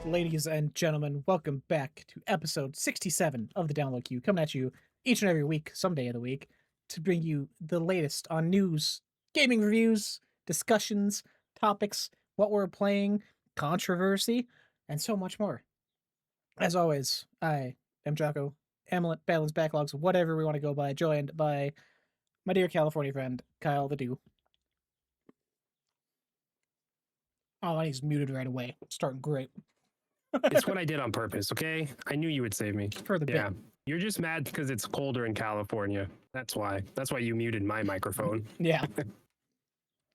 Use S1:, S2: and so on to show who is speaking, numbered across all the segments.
S1: ladies and gentlemen. Welcome back to episode 67 of the Download Queue, coming at you each and every week, some day of the week, to bring you the latest on news, gaming reviews, discussions, topics, what we're playing, controversy, and so much more. As always, I am Jocko, Amulet, Balance, Backlogs, whatever we want to go by, joined by my dear California friend, Kyle the Dew. Oh, and he's muted right away. Starting great.
S2: It's what I did on purpose, okay? I knew you would save me.
S1: For the bit.
S2: You're just mad because it's colder in California. That's why. That's why you muted my microphone.
S1: Yeah.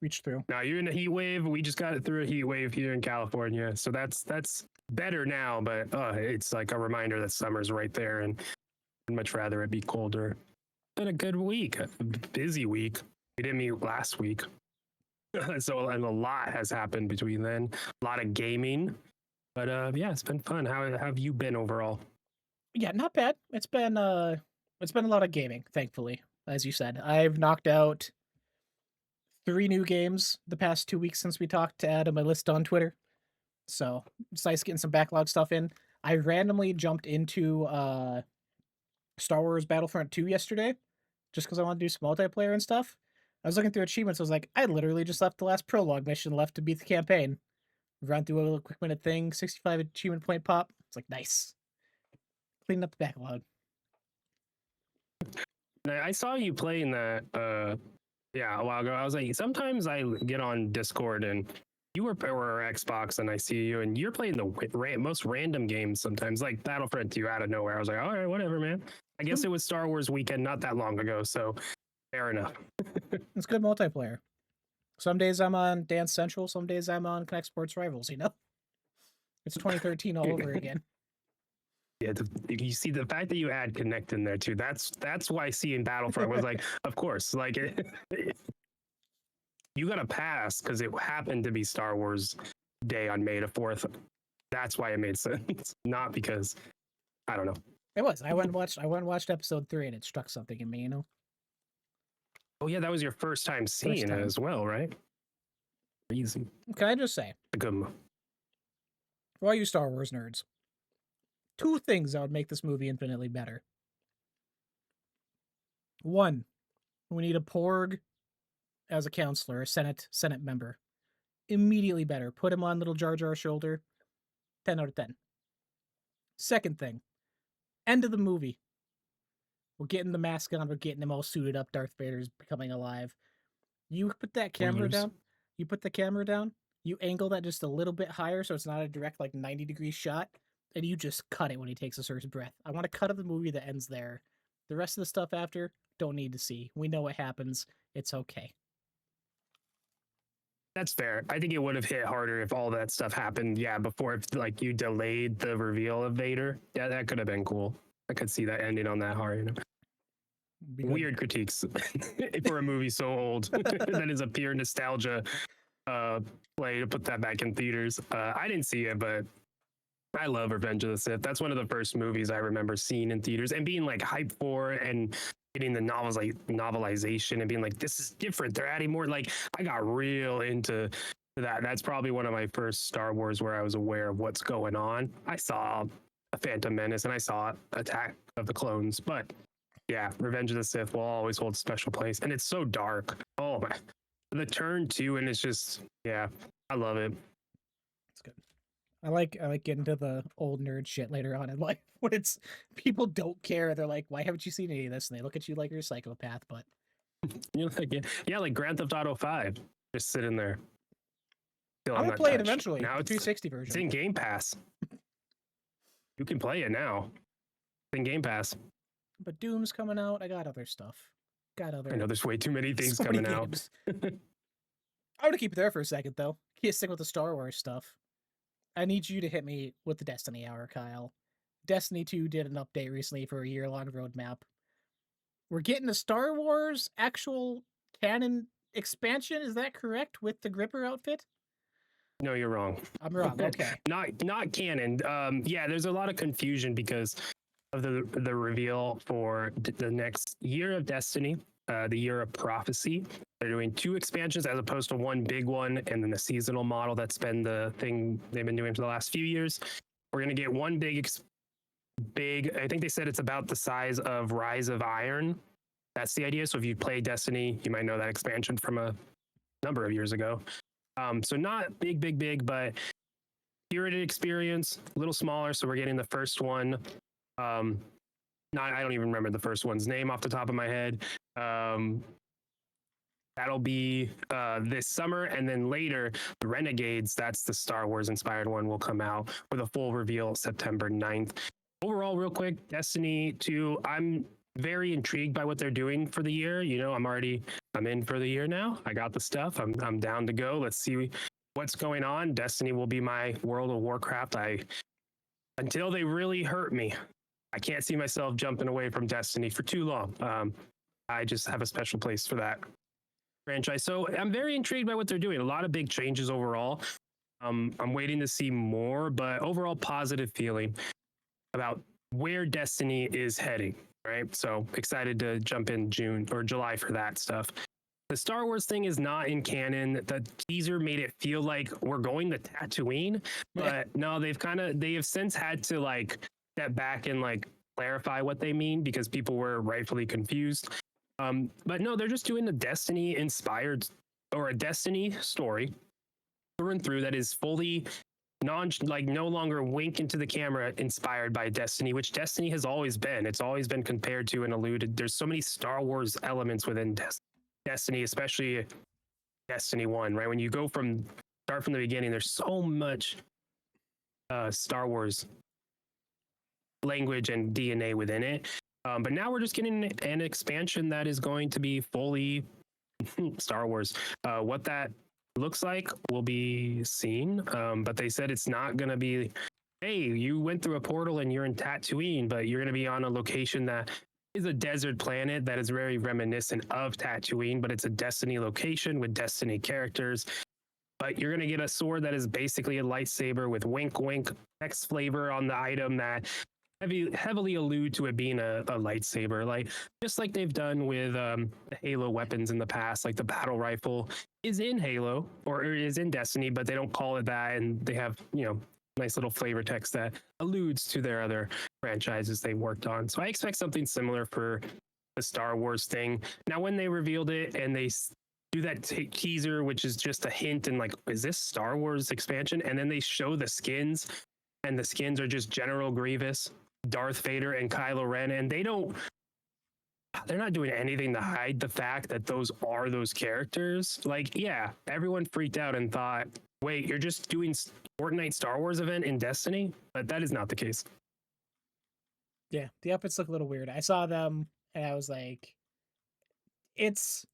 S1: Reach through.
S2: Now you're in a heat wave. We just got it through a heat wave here in California. So that's better now, but it's like a reminder that summer's right there, and I'd much rather it be colder. Been a good week. A busy week. We didn't meet last week. So and a lot has happened between then. A lot of gaming. But yeah, it's been fun. How have you been overall?
S1: Yeah, not bad. It's been a lot of gaming, thankfully. As you said, I've knocked out 3 new games the past 2 weeks since we talked to add on my list on Twitter. So it's nice getting some backlog stuff in. I randomly jumped into Star Wars Battlefront 2 yesterday, just because I wanted to do some multiplayer and stuff. I was looking through achievements. I was like, I literally just left the last prologue mission left to beat the campaign. Run through a little quick minute thing, 65 achievement point pop. It's like, nice. Cleaning up the backlog.
S2: I saw you playing that a while ago. I was like, sometimes I get on Discord and you or Xbox and I see you and you're playing the most random games sometimes, like Battlefront 2 out of nowhere. I was like, all right, whatever, man. I guess it was Star Wars weekend not that long ago, so fair enough.
S1: It's good multiplayer. Some days I'm on Dance Central, some days I'm on Connect Sports Rivals, you know? It's 2013 all over again.
S2: Yeah, you see the fact that you add Connect in there too. That's why seeing Battlefront was like, of course, like you got a pass because it happened to be Star Wars Day on May the 4th. That's why it made sense, not because I don't know.
S1: It was. I went and watched episode 3 and it struck something in me, you know?
S2: Oh yeah, that was your first time seeing it as well, right? Easy.
S1: Can I just say,
S2: for
S1: all you Star Wars nerds, 2 things that would make this movie infinitely better. 1, we need a Porg as a counselor, a Senate member. Immediately better. Put him on little Jar Jar's shoulder. 10 out of 10. Second thing, end of the movie. We're getting the mask on. We're getting him all suited up. Darth Vader's becoming alive. You put that camera down. You put the camera down. You angle that just a little bit higher so it's not a direct 90-degree shot. And you just cut it when he takes his first breath. I want to cut of the movie that ends there. The rest of the stuff after, don't need to see. We know what happens. It's okay.
S2: That's fair. I think it would have hit harder if all that stuff happened. Yeah, before you delayed the reveal of Vader. Yeah, that could have been cool. I could see that ending on that hard. Weird critiques for a movie so old that is a pure nostalgia play to put that back in theaters. I didn't see it, but I love Revenge of the Sith. That's one of the first movies I remember seeing in theaters and being hyped for and getting the novelization and being like, this is different. They're adding more. I got real into that. That's probably one of my first Star Wars where I was aware of what's going on. I saw A Phantom Menace and I saw Attack of the Clones, but yeah, Revenge of the Sith will always hold a special place. And it's so dark. Oh my, the turn too. And it's just, yeah, I love it.
S1: It's good. I like getting to the old nerd shit later on in life when it's people don't care. They're like, why haven't you seen any of this? And they look at you like you're a psychopath, but
S2: you're like Grand Theft Auto 5, just sitting there.
S1: I'm gonna play it eventually.
S2: Now
S1: it's 360 version.
S2: It's in Game Pass. You can play it now. It's in Game Pass.
S1: But Doom's coming out. I got other stuff.
S2: I know there's way too many things coming out.
S1: I want to keep it there for a second, though. Can't stick with the Star Wars stuff. I need you to hit me with the Destiny Hour, Kyle. Destiny 2 did an update recently for a year-long roadmap. We're getting a Star Wars actual canon expansion. Is that correct? With the Gripper outfit?
S2: No, you're wrong.
S1: I'm wrong. Okay.
S2: Not canon. Yeah, there's a lot of confusion because of the reveal for the next year of Destiny, the year of prophecy. They're doing 2 expansions as opposed to one big one, and then the seasonal model that's been the thing they've been doing for the last few years. We're gonna get one big. I think they said it's about the size of Rise of Iron. That's the idea. So if you play Destiny, you might know that expansion from a number of years ago. So not big, but curated experience, a little smaller. So we're getting the first one. I don't even remember the first one's name off the top of my head. That'll be this summer, and then later, the Renegades, that's the Star Wars inspired one, will come out with a full reveal September 9th. Overall, real quick, Destiny 2, I'm very intrigued by what they're doing for the year. You know, I'm in for the year now. I got the stuff. I'm down to go. Let's see what's going on. Destiny will be my World of Warcraft. Until they really hurt me, I can't see myself jumping away from Destiny for too long. I just have a special place for that franchise. So I'm very intrigued by what they're doing. A lot of big changes overall. I'm waiting to see more, but overall positive feeling about where Destiny is heading, right? So excited to jump in June or July for that stuff. The Star Wars thing is not in canon. The teaser made it feel like we're going to Tatooine, but no, they have since had to like step back and like clarify what they mean because people were rightfully confused. But no, they're just doing a Destiny inspired or a Destiny story through and through that is fully no longer wink into the camera inspired by Destiny, which Destiny has always been. It's always been compared to and alluded. There's so many Star Wars elements within Destiny, especially Destiny 1, right? When you start from the beginning, there's so much Star Wars language and DNA within it. But now we're just getting an expansion that is going to be fully Star Wars. What that looks like will be seen. But they said it's not going to be, hey, you went through a portal and you're in Tatooine, but you're going to be on a location that is a desert planet that is very reminiscent of Tatooine, but it's a Destiny location with Destiny characters. But you're going to get a sword that is basically a lightsaber with wink, wink, X flavor on the item that heavily allude to it being a lightsaber, like just like they've done with the Halo weapons in the past. Like the battle rifle is in Halo or is in Destiny, but they don't call it that, and they have nice little flavor text that alludes to their other franchises they worked on. So I expect something similar for the Star Wars thing. Now, when they revealed it and they do that teaser, which is just a hint and like, is this Star Wars expansion? And then they show the skins, and the skins are just General Grievous, Darth Vader, and Kylo Ren, and they're not doing anything to hide the fact that those are those characters. Like, yeah, everyone freaked out and thought, wait, you're just doing Fortnite Star Wars event in Destiny? But that is not the case.
S1: Yeah, the outfits look a little weird. I saw them and I was like, it's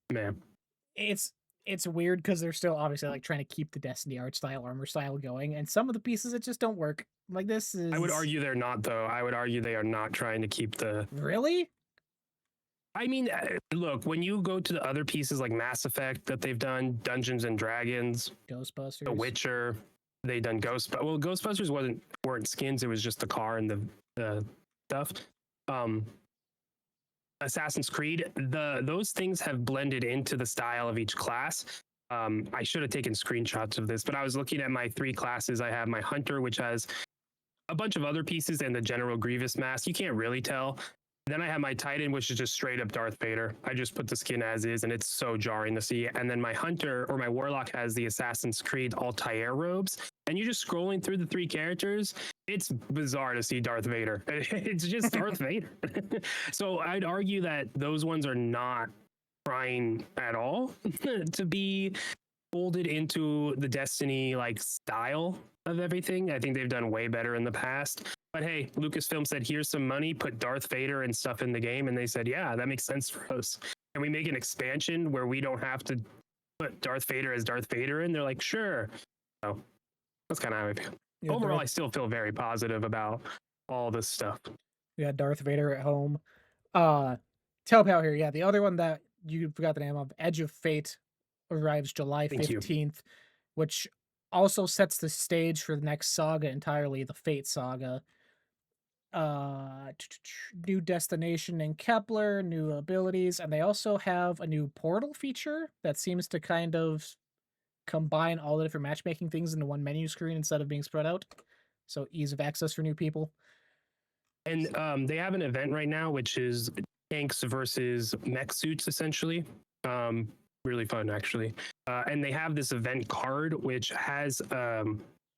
S1: weird because they're still obviously like trying to keep the Destiny art style, armor style going, and some of the pieces it just don't work. Like this is.
S2: I would argue they're not, though. I would argue they are not trying to keep the.
S1: Really?
S2: I mean, look, when you go to the other pieces like Mass Effect that they've done, Dungeons and Dragons,
S1: Ghostbusters,
S2: The Witcher, they done Ghostbusters weren't skins; it was just the car and the stuff. Assassin's Creed, those things have blended into the style of each class. I should have taken screenshots of this, but I was looking at my 3 classes. I have my Hunter, which has a bunch of other pieces, and the General Grievous mask. You can't really tell. Then I have my Titan, which is just straight up Darth Vader. I just put the skin as is, and it's so jarring to see. And then my Hunter or my Warlock has the Assassin's Creed Altair robes. And you're just scrolling through the 3 characters. It's bizarre to see Darth Vader. It's just Darth Vader. So I'd argue that those ones are not trying at all to be folded into the Destiny like style of everything. I think they've done way better in the past. But hey, Lucasfilm said, here's some money, put Darth Vader and stuff in the game. And they said, yeah, that makes sense for us. Can we make an expansion where we don't have to put Darth Vader as Darth Vader in? They're like, sure. So that's kind of how I feel. Yeah, overall, I still feel very positive about all this stuff.
S1: Yeah, Darth Vader at home. Telepow here. Yeah, the other one that you forgot the name of, Edge of Fate, arrives July 15th, which also sets the stage for the next saga entirely, the Fate saga. New destination in Kepler, new abilities, and they also have a new portal feature that seems to kind of combine all the different matchmaking things into one menu screen instead of being spread out. so ease of access for new people.
S2: And they have an event right now, which is tanks versus mech suits, essentially. Really fun, actually. And they have this event card, which has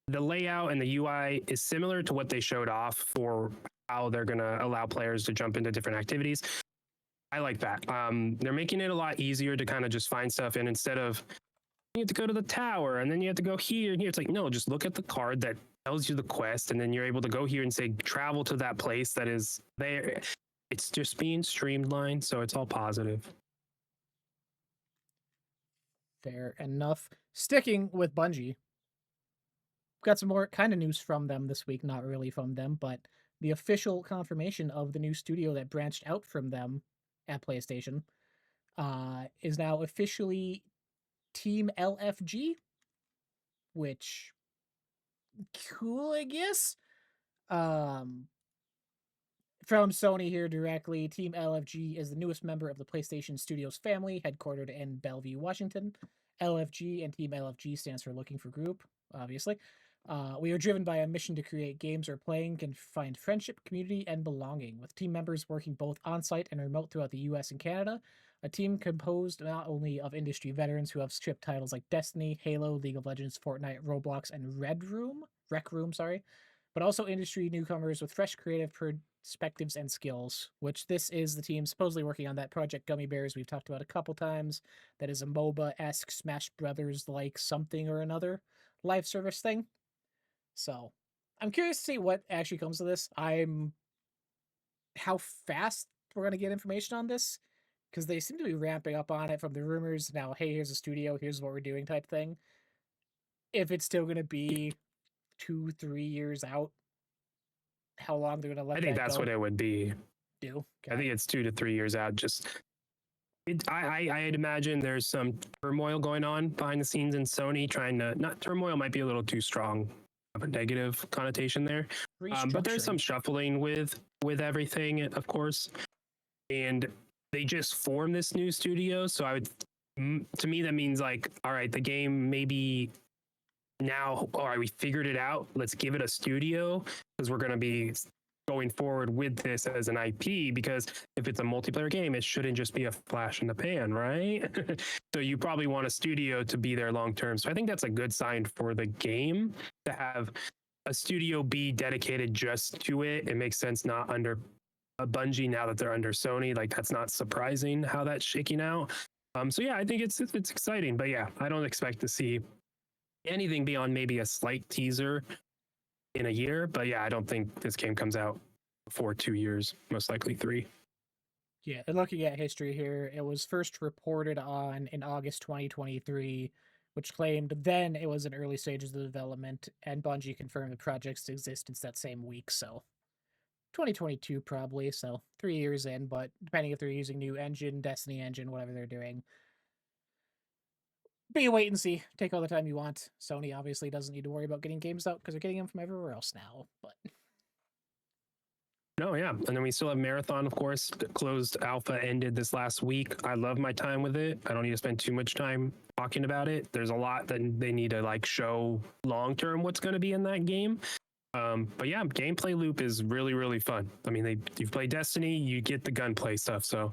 S2: the layout and the UI is similar to what they showed off for how they're going to allow players to jump into different activities. I like that. They're making it a lot easier to kind of just find stuff. And instead of you have to go to the tower and then you have to go here and here, it's like, no, just look at the card that tells you the quest. And then you're able to go here and say, travel to that place that is there. It's just being streamlined. So it's all positive.
S1: Fair enough. Sticking with Bungie, got some more kind of news from them this week. Not really from them, but the official confirmation of the new studio that branched out from them at PlayStation is now officially Team LFG, which cool, I guess. From Sony here directly, Team LFG is the newest member of the PlayStation Studios family, headquartered in Bellevue, Washington. LFG and Team LFG stands for Looking for Group, obviously. We are driven by a mission to create games where playing can find friendship, community, and belonging, with team members working both on-site and remote throughout the US and Canada. A team composed not only of industry veterans who have shipped titles like Destiny, Halo, League of Legends, Fortnite, Roblox, and Rec Room, but also industry newcomers with fresh creative perspectives and skills, which this is the team supposedly working on that Project Gummy Bears we've talked about a couple times. That is a MOBA-esque Smash Brothers-like something or another live service thing. So I'm curious to see what actually comes of this. How fast we're going to get information on this, because they seem to be ramping up on it from the rumors. Now, hey, here's a studio, here's what we're doing type thing. If it's still going to be 2-3 years out, how long they're going to let that go.
S2: I think that's what it would be.
S1: Okay.
S2: I think it's 2 to 3 years out. I'd imagine there's some turmoil going on behind the scenes in Sony, trying to, not turmoil might be a little too strong of a negative connotation there, but there's some shuffling with everything, of course. And they just formed this new studio, so to me that means like, all right, the game maybe now, all right, we figured it out, let's give it a studio, because we're going to be going forward with this as an IP, because if it's a multiplayer game, it shouldn't just be a flash in the pan, right? So you probably want a studio to be there long term. So I think that's a good sign for the game to have a studio be dedicated just to it. It makes sense not under a Bungie now that they're under Sony. Like, that's not surprising how that's shaking out. So yeah, I think it's exciting, but yeah, I don't expect to see anything beyond maybe a slight teaser in a year. But yeah, I don't think this game comes out before 2 years, most likely 3.
S1: Yeah, and looking at history here, it was first reported on in August 2023, which claimed then it was in early stages of development, and Bungie confirmed the project's existence that same week. So 2022 probably, so 3 years in, but depending if they're using new engine, Destiny engine, whatever they're doing. Be a wait and see. Take all the time you want. Sony obviously doesn't need to worry about getting games out because they're getting them from everywhere else now, but...
S2: No, yeah. And then we still have Marathon, of course. The closed alpha ended this last week. I love my time with it. I don't need to spend too much time talking about it. There's a lot that they need to like show long term what's going to be in that game. But yeah, gameplay loop is really, really fun. I mean, you play Destiny, you get the gunplay stuff. So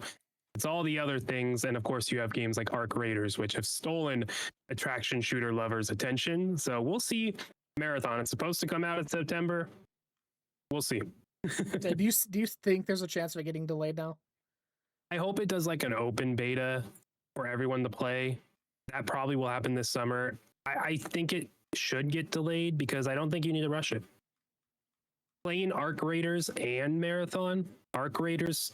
S2: it's all the other things. And of course, you have games like Arc Raiders, which have stolen attraction shooter lovers' attention. So we'll see. Marathon, it's supposed to come out in September. We'll see.
S1: do you think there's a chance of it getting delayed now?
S2: I hope it does like an open beta for everyone to play. That probably will happen this summer. I think it should get delayed because I don't think you need to rush it. Playing Arc Raiders and Marathon, Arc Raiders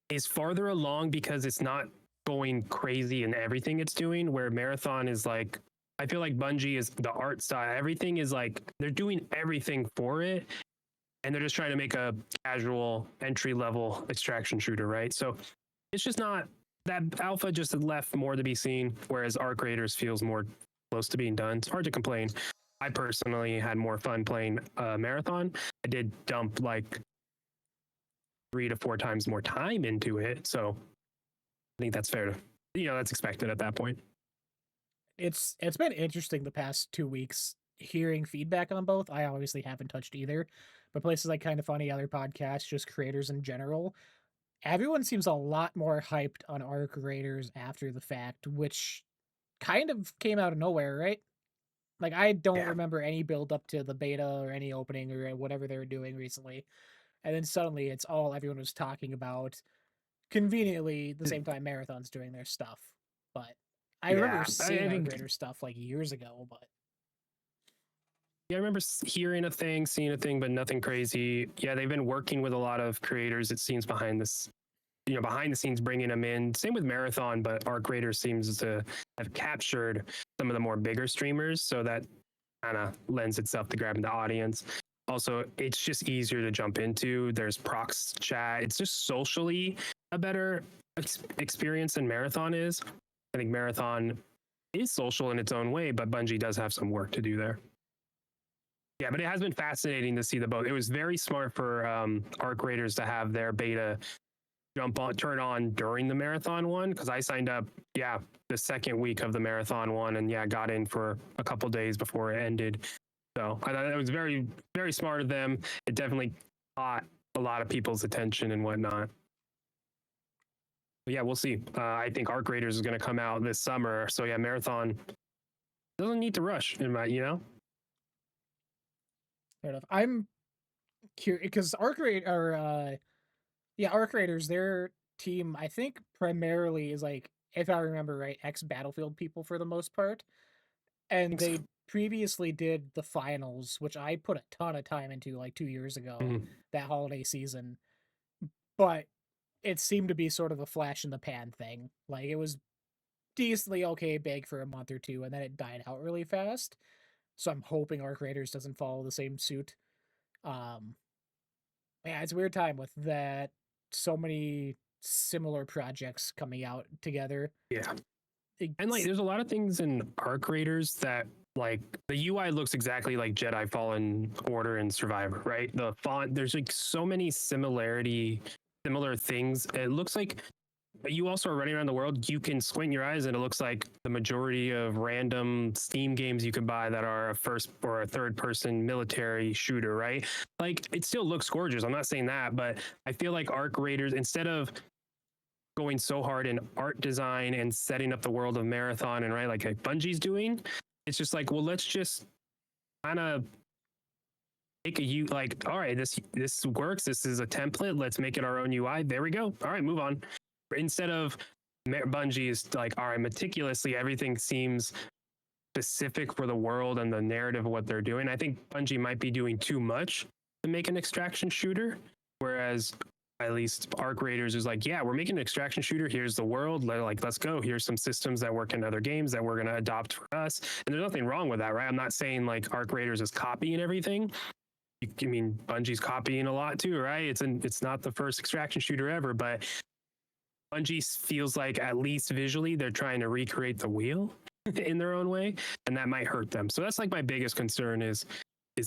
S2: is farther along because it's not going crazy in everything it's doing, where Marathon is like, I feel like Bungie is the art style. Everything is like, they're doing everything for it. And they're just trying to make a casual entry level extraction shooter, right? So it's just not, that alpha just left more to be seen, whereas Arc Raiders feels more close to being done. It's hard to complain. I personally had more fun playing Marathon. I did dump like 3 to 4 times more time into it. So I think that's fair to, that's expected at that point.
S1: It's been interesting the past 2 weeks hearing feedback on both. I obviously haven't touched either, but places like Kind of Funny, other podcasts, just creators in general, everyone seems a lot more hyped on Arc Raiders after the fact, which kind of came out of nowhere, right? Like I don't
S2: Yeah.
S1: remember any build up to the beta or any opening or whatever they were doing recently. And then suddenly it's all everyone was talking about. Conveniently, the same time Marathon's doing their stuff. But I remember
S2: Yeah,
S1: seeing
S2: I
S1: Arc
S2: think.
S1: Raiders stuff like years ago, but
S2: Yeah, I remember hearing a thing, seeing a thing, but nothing crazy. Yeah, they've been working with a lot of creators. It seems behind this, behind the scenes, bringing them in. Same with Marathon, but Arc Raiders seems to have captured some of the more bigger streamers, so that kind of lends itself to grabbing the audience. Also, it's just easier to jump into. There's prox chat. It's just socially a better experience than Marathon is. I think Marathon is social in its own way, but Bungie does have some work to do there. Yeah, but it has been fascinating to see the both. It was very smart for Arc Raiders to have their beta turn on during the marathon one, because I signed up, the second week of the marathon one, and got in for a couple days before it ended. So I thought it was very, very smart of them. It definitely caught a lot of people's attention and whatnot. But yeah, we'll see. I think Arc Raiders is going to come out this summer. So yeah, marathon doesn't need to rush in my,
S1: fair enough. I'm curious because Arc Raiders, their team, I think primarily is like, if I remember right, ex Battlefield people for the most part. And
S2: Thanks.
S1: they previously did the finals, which I put a ton of time into like 2 years ago,
S2: Mhm.
S1: that holiday season. But it seemed to be sort of a flash in the pan thing. Like it was decently okay big for a month or two, and then it died out really fast. So I'm hoping Arc Raiders doesn't follow the same suit. Um, yeah, it's a weird time with that. So many similar projects coming out together.
S2: Yeah. And like,
S1: It's,
S2: there's a lot of things in Arc Raiders that, like, the UI looks exactly like Jedi Fallen Order and Survivor, right? The font, there's like so many similar things. It looks like you also are running around the world. You can squint your eyes, and it looks like the majority of random Steam games you can buy that are a first or a third person military shooter, right? Like, it still looks gorgeous. I'm not saying that, but I feel like Arc Raiders, instead of going so hard in art design and setting up the world of marathon and right like Bungie's doing, it's just like, well, let's just kind of make like, all right, this works, this is a template, let's make it our own UI, there we go, all right, move on. Instead of Bungie is like, all right, meticulously everything seems specific for the world and the narrative of what they're doing. I think Bungie might be doing too much to make an extraction shooter, whereas at least Arc Raiders is like, yeah, we're making an extraction shooter. Here's the world. Let's go. Here's some systems that work in other games that we're going to adopt for us. And there's nothing wrong with that, right? I'm not saying like Arc Raiders is copying everything. I mean, Bungie's copying a lot too, right? It's not the first extraction shooter ever, but Bungie feels like at least visually they're trying to recreate the wheel in their own way, and that might hurt them. So that's like my biggest concern is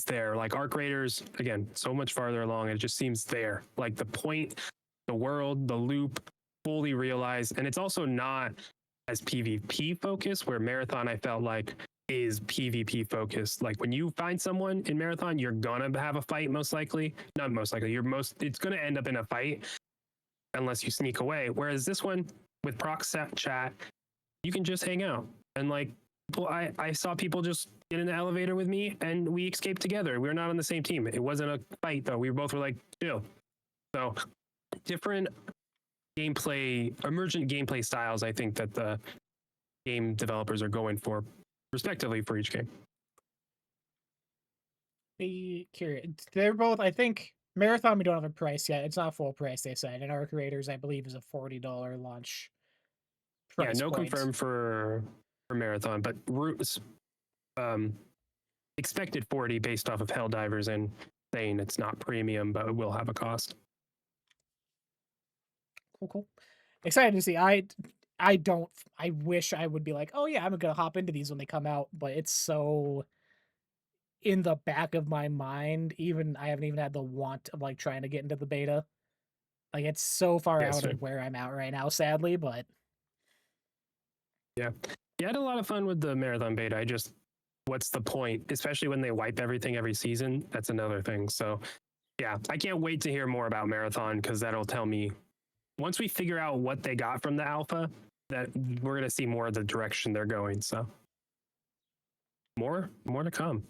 S2: there. Like Arc Raiders, again, so much farther along. It just seems there. Like the point, the world, the loop, fully realized. And it's also not as PvP focused, where Marathon, I felt like, is PvP focused. Like when you find someone in Marathon, you're gonna have a fight, most likely. Not most likely. It's gonna end up in a fight unless you sneak away. Whereas this one with prox chat, you can just hang out. And like, I saw people just get in the elevator with me and we escaped together. We were not on the same team. It wasn't a fight though. We both were like, chill. So different emergent gameplay styles, I think that the game developers are going for, respectively, for each game.
S1: be curious. They're both, I think, Marathon, we don't have a price yet. It's not full price, they said. And Arc Raiders, I believe, is a $40 launch
S2: Yeah,
S1: price
S2: no
S1: point.
S2: confirmed for Marathon, but expected 40 based off of Helldivers and saying it's not premium, but it will have a cost.
S1: Cool. Excited to see. I wish I would be like, oh yeah, I'm gonna hop into these when they come out, but it's so in the back of my mind. Even I haven't even had the want of like trying to get into the beta. Like it's so far
S2: Yes,
S1: out
S2: sir.
S1: of where I'm at right now, sadly. But
S2: yeah, I had a lot of fun with the Marathon beta. I just what's the point? Especially when they wipe everything every season. That's another thing. So yeah, I can't wait to hear more about Marathon because that'll tell me once we figure out what they got from the alpha, that we're gonna see more of the direction they're going. So more to come.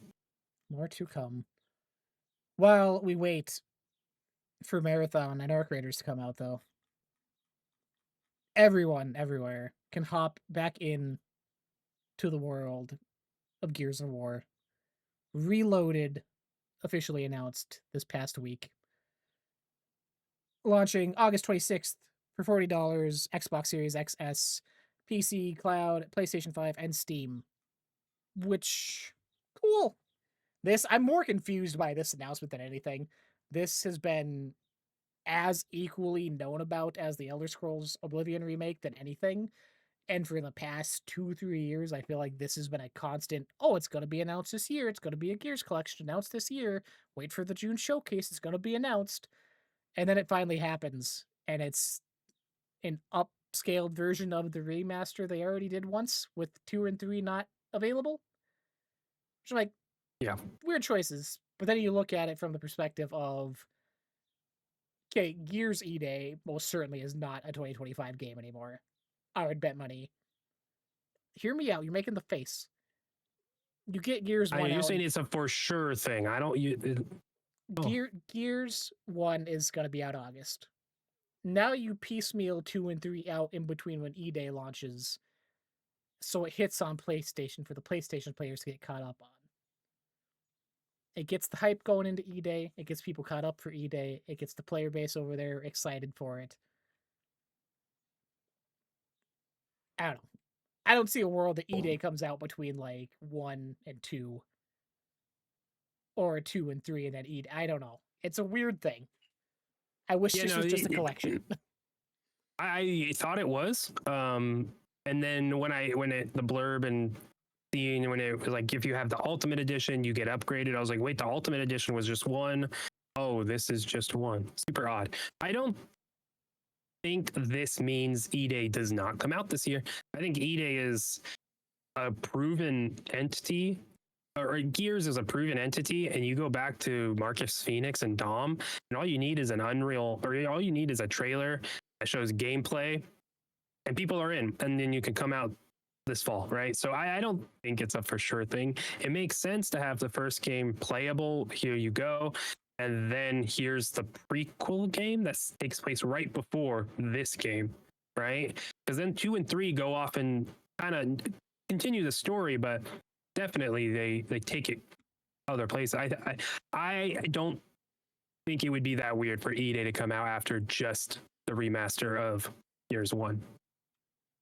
S1: More to come. While we wait for Marathon and Arc Raiders to come out, though, everyone everywhere can hop back in to the world of Gears of War. Reloaded, officially announced this past week. Launching August 26th for $40, Xbox Series XS, PC, Cloud, PlayStation 5, and Steam. Which, cool. I'm more confused by this announcement than anything. This has been as equally known about as the Elder Scrolls Oblivion remake than anything. And for the past 2-3 years, I feel like this has been a constant, oh, it's going to be announced this year. It's going to be a Gears collection announced this year. Wait for the June showcase. It's going to be announced. And then it finally happens. And it's an upscaled version of the remaster they already did once with 2 and 3 not available. Which I'm like,
S2: yeah,
S1: weird choices. But then you look at it from the perspective of, okay, Gears E-Day most certainly is not a 2025 game anymore. I would bet money. Hear me out. You're making the face. You get Gears 1
S2: you're
S1: out.
S2: saying it's a for sure thing. I don't.
S1: Gears 1 is going to be out August. Now you piecemeal 2 and 3 out in between when E-Day launches. So it hits on PlayStation for the PlayStation players to get caught up on. It gets the hype going into E-Day. It gets people caught up for E-Day. It gets the player base over there excited for it. I don't know. I don't see a world that E-Day comes out between like 1 and 2. Or 2 and 3 and then E-Day. I don't know. It's a weird thing. I wish this was just a collection.
S2: I thought it was. And then when the blurb and seeing when it was like, if you have the Ultimate Edition, you get upgraded. I was like, wait, the Ultimate Edition was just one. Oh, this is just one. Super odd. I don't think this means E-Day does not come out this year. I think E-Day is a proven entity, or Gears is a proven entity, and you go back to Marcus Phoenix and Dom, and all you need is an Unreal, or all you need is a trailer that shows gameplay, and people are in, and then you can come out this fall, right? So I don't think it's a for sure thing. It makes sense to have the first game playable. Here you go. And then here's the prequel game that takes place right before this game, right? Because then 2 and 3 go off and kind of continue the story, but definitely they take it other places. I don't think it would be that weird for E-Day to come out after just the remaster of Gears 1.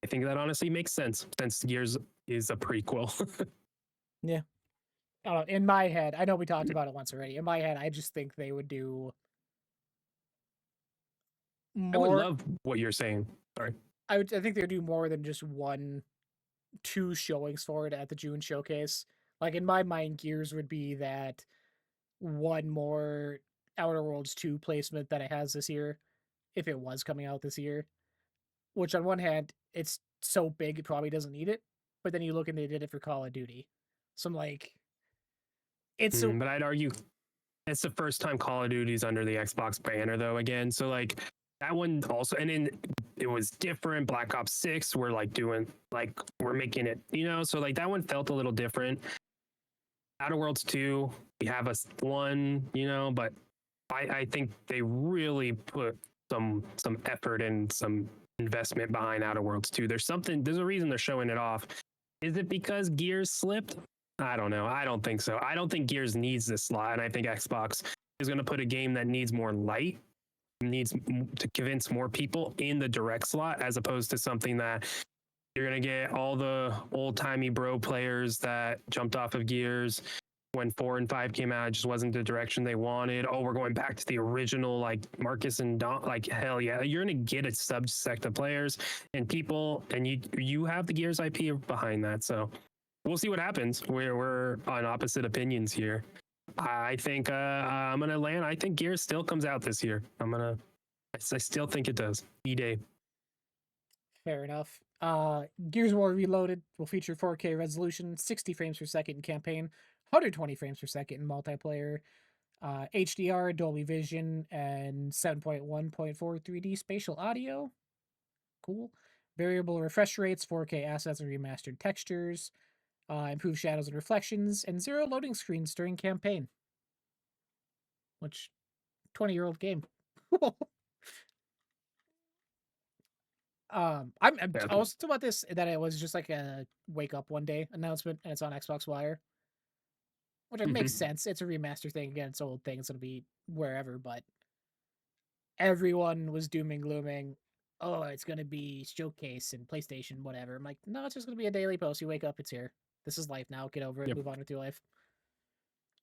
S2: I think that honestly makes sense since Gears is a prequel.
S1: Yeah. In my head, I know we talked about it once already. In my head, I just think they would do more.
S2: I would love what you're saying. Sorry.
S1: I think they would do more than just 2 showings for it at the June showcase. Like in my mind, Gears would be that one more Outer Worlds 2 placement that it has this year, if it was coming out this year. Which on one hand, it's so big it probably doesn't need it. But then you look and they did it for Call of Duty. So I'm like,
S2: but I'd argue it's the first time Call of Duty's under the Xbox banner though again. So like that one also, and then it was different. Black Ops 6, we're like doing like we're making it, so like that one felt a little different. Outer Worlds 2, we have one, but I think they really put some effort and some investment behind Outer Worlds 2. There's a reason they're showing it off. Is it because Gears slipped? I don't know. I don't think so. I don't think Gears needs this slot, and I think Xbox is going to put a game that needs more light, needs to convince more people in the direct slot, as opposed to something that you're going to get all the old-timey bro players that jumped off of Gears when 4 and 5 came out. It just wasn't the direction they wanted. Oh, we're going back to the original, like Marcus and Dom. Like, hell yeah. You're going to get a subsect of players and people, and you have the Gears IP behind that. So we'll see what happens. We're on opposite opinions here. I think I'm going to land. I think Gears still comes out this year. I still think it does. E-Day.
S1: Fair enough. Gears of War Reloaded will feature 4K resolution, 60 frames per second in campaign, 120 frames per second in multiplayer, HDR, Dolby Vision, and 7.1.4 3D spatial audio. Cool. Variable refresh rates, 4K assets and remastered textures, improved shadows and reflections, and 0 loading screens during campaign. Which, 20-year-old game. I was talking about this, that it was just like a wake up one day announcement, and it's on Xbox Wire, which makes sense. It's a remaster thing again. It's an old thing. It's gonna be wherever, but everyone was dooming glooming. Oh, it's gonna be showcase and PlayStation, whatever. I'm like, no, it's just gonna be a daily post. You wake up, it's here. This is life now. Get over it. Move on with your life.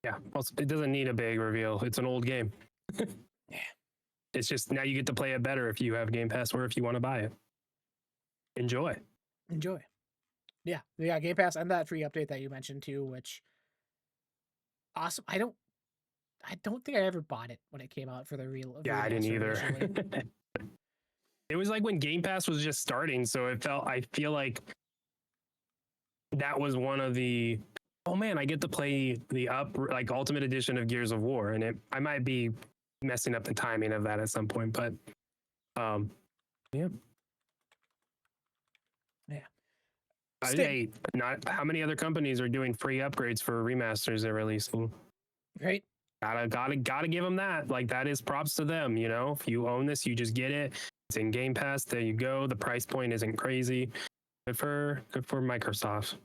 S2: Yeah, also, it doesn't need a big reveal. It's an old game.
S1: Yeah.
S2: It's just now you get to play it better if you have Game Pass or if you want to buy it. Enjoy.
S1: Yeah, Game Pass and that free update that you mentioned too, which awesome. I don't think I ever bought it when it came out for the real.
S2: Yeah, I didn't either. It was like when Game Pass was just starting, so I feel like that was one of the, oh man, I get to play the Ultimate Edition of Gears of War, and I might be messing up the timing of that at some point, but yeah. Hey, not how many other companies are doing free upgrades for remasters they're releasing.
S1: Right.
S2: Gotta give them that. Like, that is props to them. You know, if you own this, you just get it. It's in Game Pass. There you go. The price point isn't crazy. Good for Microsoft.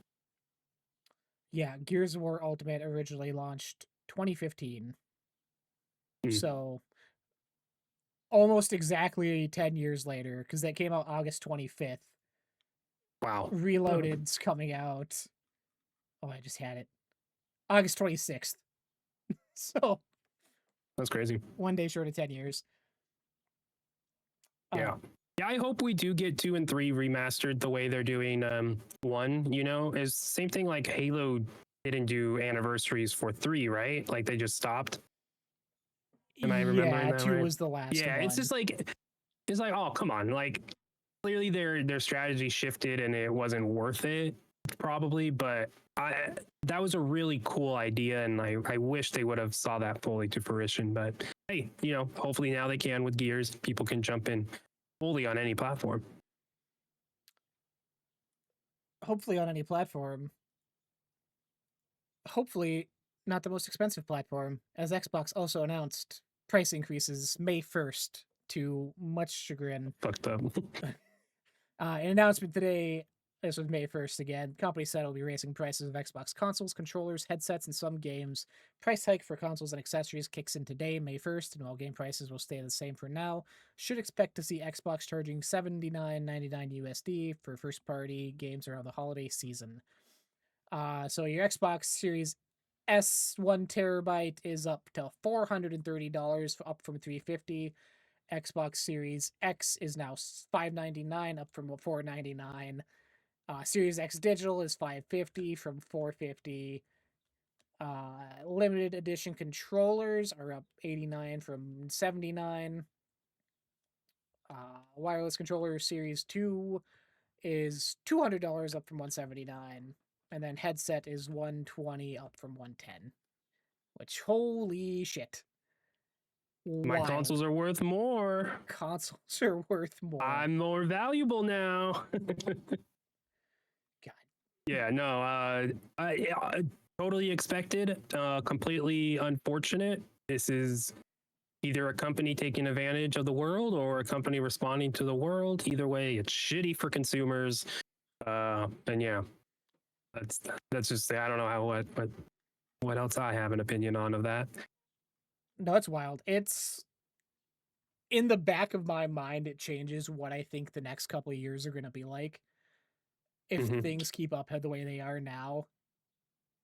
S1: Yeah, Gears of War Ultimate originally launched 2015. So almost exactly 10 years later, because that came out August 25th.
S2: Wow.
S1: Reloaded's coming out. Oh, I just had it. August 26th. So
S2: that's crazy.
S1: One day short of 10 years.
S2: Yeah. Yeah, I hope we do get 2 and 3 remastered the way they're doing 1, you know. Is same thing like Halo didn't do anniversaries for 3, right? Like, they just stopped. Am I remembering that
S1: 2
S2: right?
S1: was the last one.
S2: It's just like, it's like, oh, come on. Like, clearly their strategy shifted and it wasn't worth it, probably, but that was a really cool idea, and I wish they would have saw that fully to fruition. But hey, you know, hopefully now they can with Gears. People can jump in fully on any platform.
S1: Hopefully on any platform. Hopefully not the most expensive platform, as Xbox also announced price increases May 1st to much chagrin.
S2: Fucked up.
S1: An announcement today, this was May 1st again. Company said it'll be raising prices of Xbox consoles, controllers, headsets, and some games. Price hike for consoles and accessories kicks in today, May 1st, and while game prices will stay the same for now, should expect to see Xbox charging $79.99 USD for first party games around the holiday season. So your Xbox Series S 1 terabyte is up to $430, up from $350. Xbox Series X is now $599, up from $499. Series X Digital is $550 from $450. Limited edition controllers are up $89 from $79. Wireless controller Series 2 is $200, up from $179. And then headset is $120, up from $110. Which, holy shit.
S2: My consoles are worth more.
S1: Consoles are worth more.
S2: I'm more valuable now.
S1: God.
S2: Yeah, no, totally expected, completely unfortunate. This is either a company taking advantage of the world or a company responding to the world. Either way, it's shitty for consumers. And yeah, that's just, I don't know what else I have an opinion on of that.
S1: No, it's wild. It's in the back of my mind, it changes what I think the next couple of years are going to be like. If things keep up the way they are now,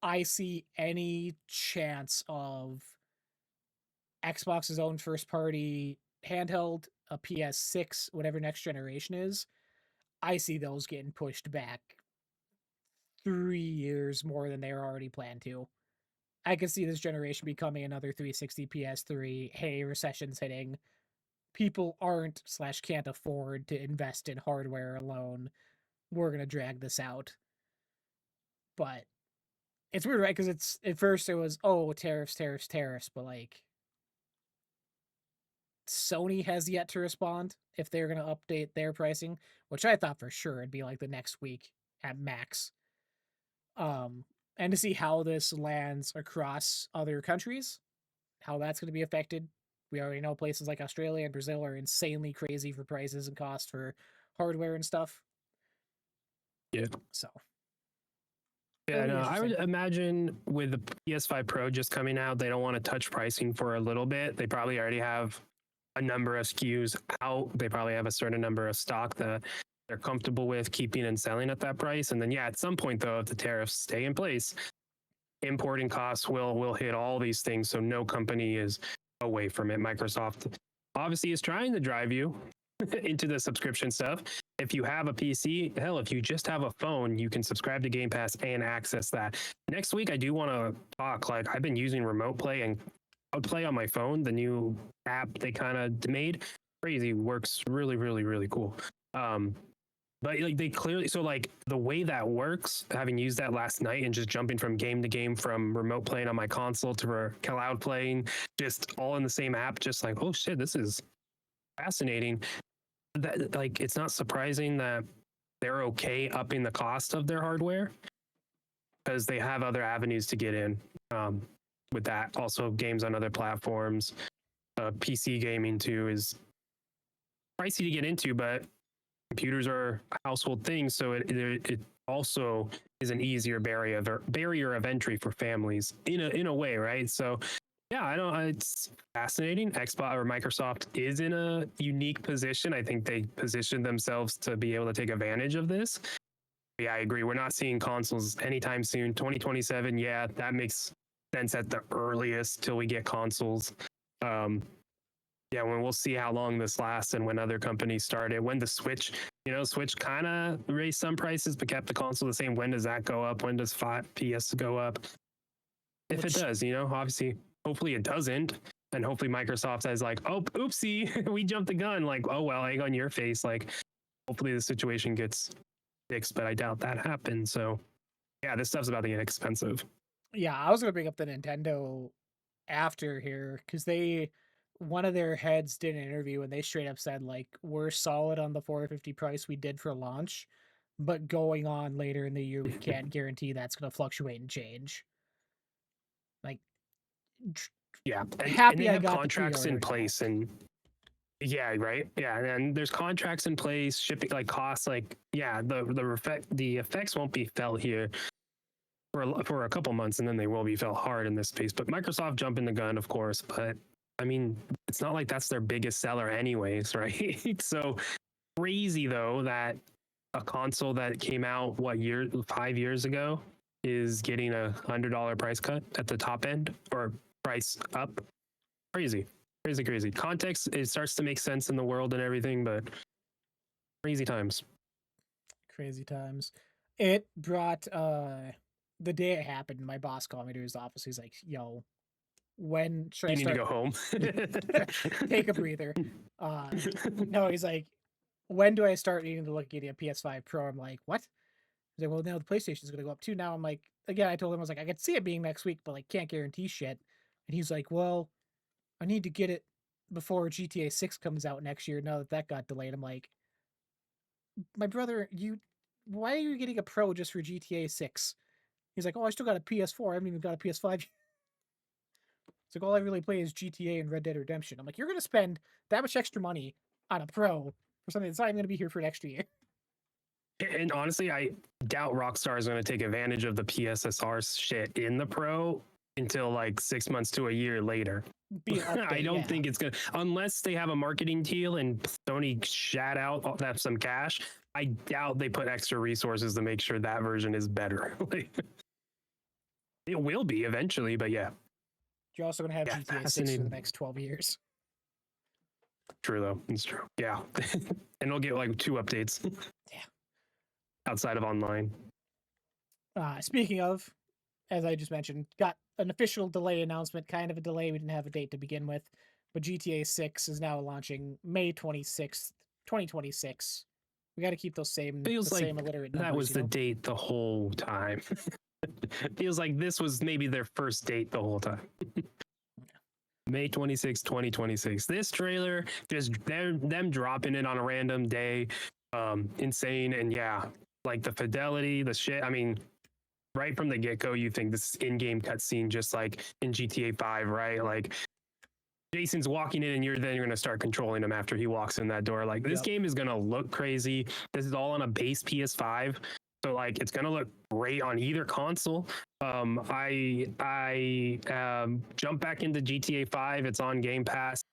S1: I see any chance of Xbox's own first party handheld, a PS6, whatever next generation is. I see those getting pushed back 3 years more than they are already planned to. I could see this generation becoming another 360 PS3. Hey, recession's hitting. People aren't/can't afford to invest in hardware alone. we're gonna drag this out. But it's weird, right? Because it's at first it was tariffs, tariffs, tariffs, but like Sony has yet to respond if they're gonna update their pricing, which I thought for sure it'd be like the next week at max. And to see how this lands across other countries, how that's going to be affected. We already know places like Australia and Brazil are insanely crazy for prices and cost for hardware and stuff.
S2: Yeah.
S1: So.
S2: Yeah, no, I would imagine with the PS5 Pro just coming out, they don't want to touch pricing for a little bit. They probably already have a number of SKUs out. They probably have a certain number of stock that they're comfortable with keeping and selling at that price. And then, yeah, at some point, though, if the tariffs stay in place, importing costs will hit all these things. So no company is away from it. Microsoft obviously is trying to drive you into the subscription stuff. If you have a PC, hell, if you just have a phone, you can subscribe to Game Pass and access that. Next week, I do want to talk. Like, I've been using Remote Play and I'll play on my phone. The new app they kind of made, crazy, works really, really, really cool. But like they clearly, so like the way that works, having used that last night and just jumping from game to game, from Remote Playing on my console to cloud playing, just all in the same app, just like, oh shit, this is fascinating. That, like, it's not surprising that they're okay upping the cost of their hardware because they have other avenues to get in with that. Also, games on other platforms, PC gaming too is pricey to get into, but computers are household things, so it also is an easier barrier of entry for families in a way, right? So yeah, I don't. It's fascinating. Xbox or Microsoft is in a unique position. I think they positioned themselves to be able to take advantage of this. Yeah, I agree. We're not seeing consoles anytime soon. 2027, yeah, that makes sense at the earliest till we get consoles. Yeah, when we'll see how long this lasts and when other companies start it. When the Switch, Switch kind of raised some prices but kept the console the same. When does that go up? When does PS go up? If it does, obviously, hopefully it doesn't. And hopefully Microsoft says like, oh, oopsie, we jumped the gun. Like, oh, well, egg on your face. Like, hopefully the situation gets fixed, but I doubt that happens. So yeah, this stuff's about to get expensive.
S1: Yeah, I was going to bring up the Nintendo after here because one of their heads did an interview and they straight up said like, we're solid on the 450 price we did for launch, but going on later in the year, we can't guarantee that's going to fluctuate and change. Like,
S2: yeah,
S1: happy
S2: and they
S1: I
S2: have
S1: got
S2: contracts in place now. And yeah, right. Yeah, and there's contracts in place, shipping, like costs, like yeah, the effects won't be felt here for a couple months, and then they will be felt hard in this space. But Microsoft jumping the gun, of course. But I mean, it's not like that's their biggest seller, anyways, right? So crazy though that a console that came out 5 years ago is getting $100 price cut at the top end or price up. Crazy. Context, it starts to make sense in the world and everything, but crazy times.
S1: It brought the day it happened, my boss called me to his office. He's like, yo, when should I start?
S2: You need to go home.
S1: Take a breather. No, he's like, when do I start needing to look at getting a PS5 Pro? I'm like, what? He's like, well, now the PlayStation's gonna go up too. Now I'm like, again, I told him, I was like, I could see it being next week, but like can't guarantee shit. And he's like, well, I need to get it before GTA 6 comes out next year. Now that got delayed, I'm like, my brother, why are you getting a Pro just for GTA 6? He's like, oh, I still got a PS4. I haven't even got a PS5. It's like, all I really play is GTA and Red Dead Redemption. I'm like, you're going to spend that much extra money on a Pro for something that's not even going to be here for next year.
S2: And honestly, I doubt Rockstar is going to take advantage of the PSSR shit in the Pro until like 6 months to a year later. I don't think it's going to, unless they have a marketing deal and Sony shat out some cash. I doubt they put extra resources to make sure that version is better. It will be eventually, but yeah.
S1: You're also going to have GTA 6 for the next 12 years.
S2: True, though. It's true. Yeah. And we'll get like 2 updates.
S1: Yeah.
S2: Outside of online.
S1: Speaking of, as I just mentioned, got an official delay announcement, kind of a delay. We didn't have a date to begin with, but GTA 6 is now launching May 26th, 2026. We got to keep those same
S2: Feels like
S1: illiterate numbers.
S2: that was the date the whole time. Feels like this was maybe their first date the whole time. May 26, 2026. This trailer, just them dropping it on a random day, insane. And yeah, like the fidelity, the shit. I mean, right from the get-go, you think this in-game cutscene, just like in GTA 5, right? Like Jason's walking in and you're going to start controlling him after he walks in that door. Like this game is going to look crazy. This is all on a base PS5. So like it's going to look great on either console. I jumped back into GTA 5. It's on Game Pass.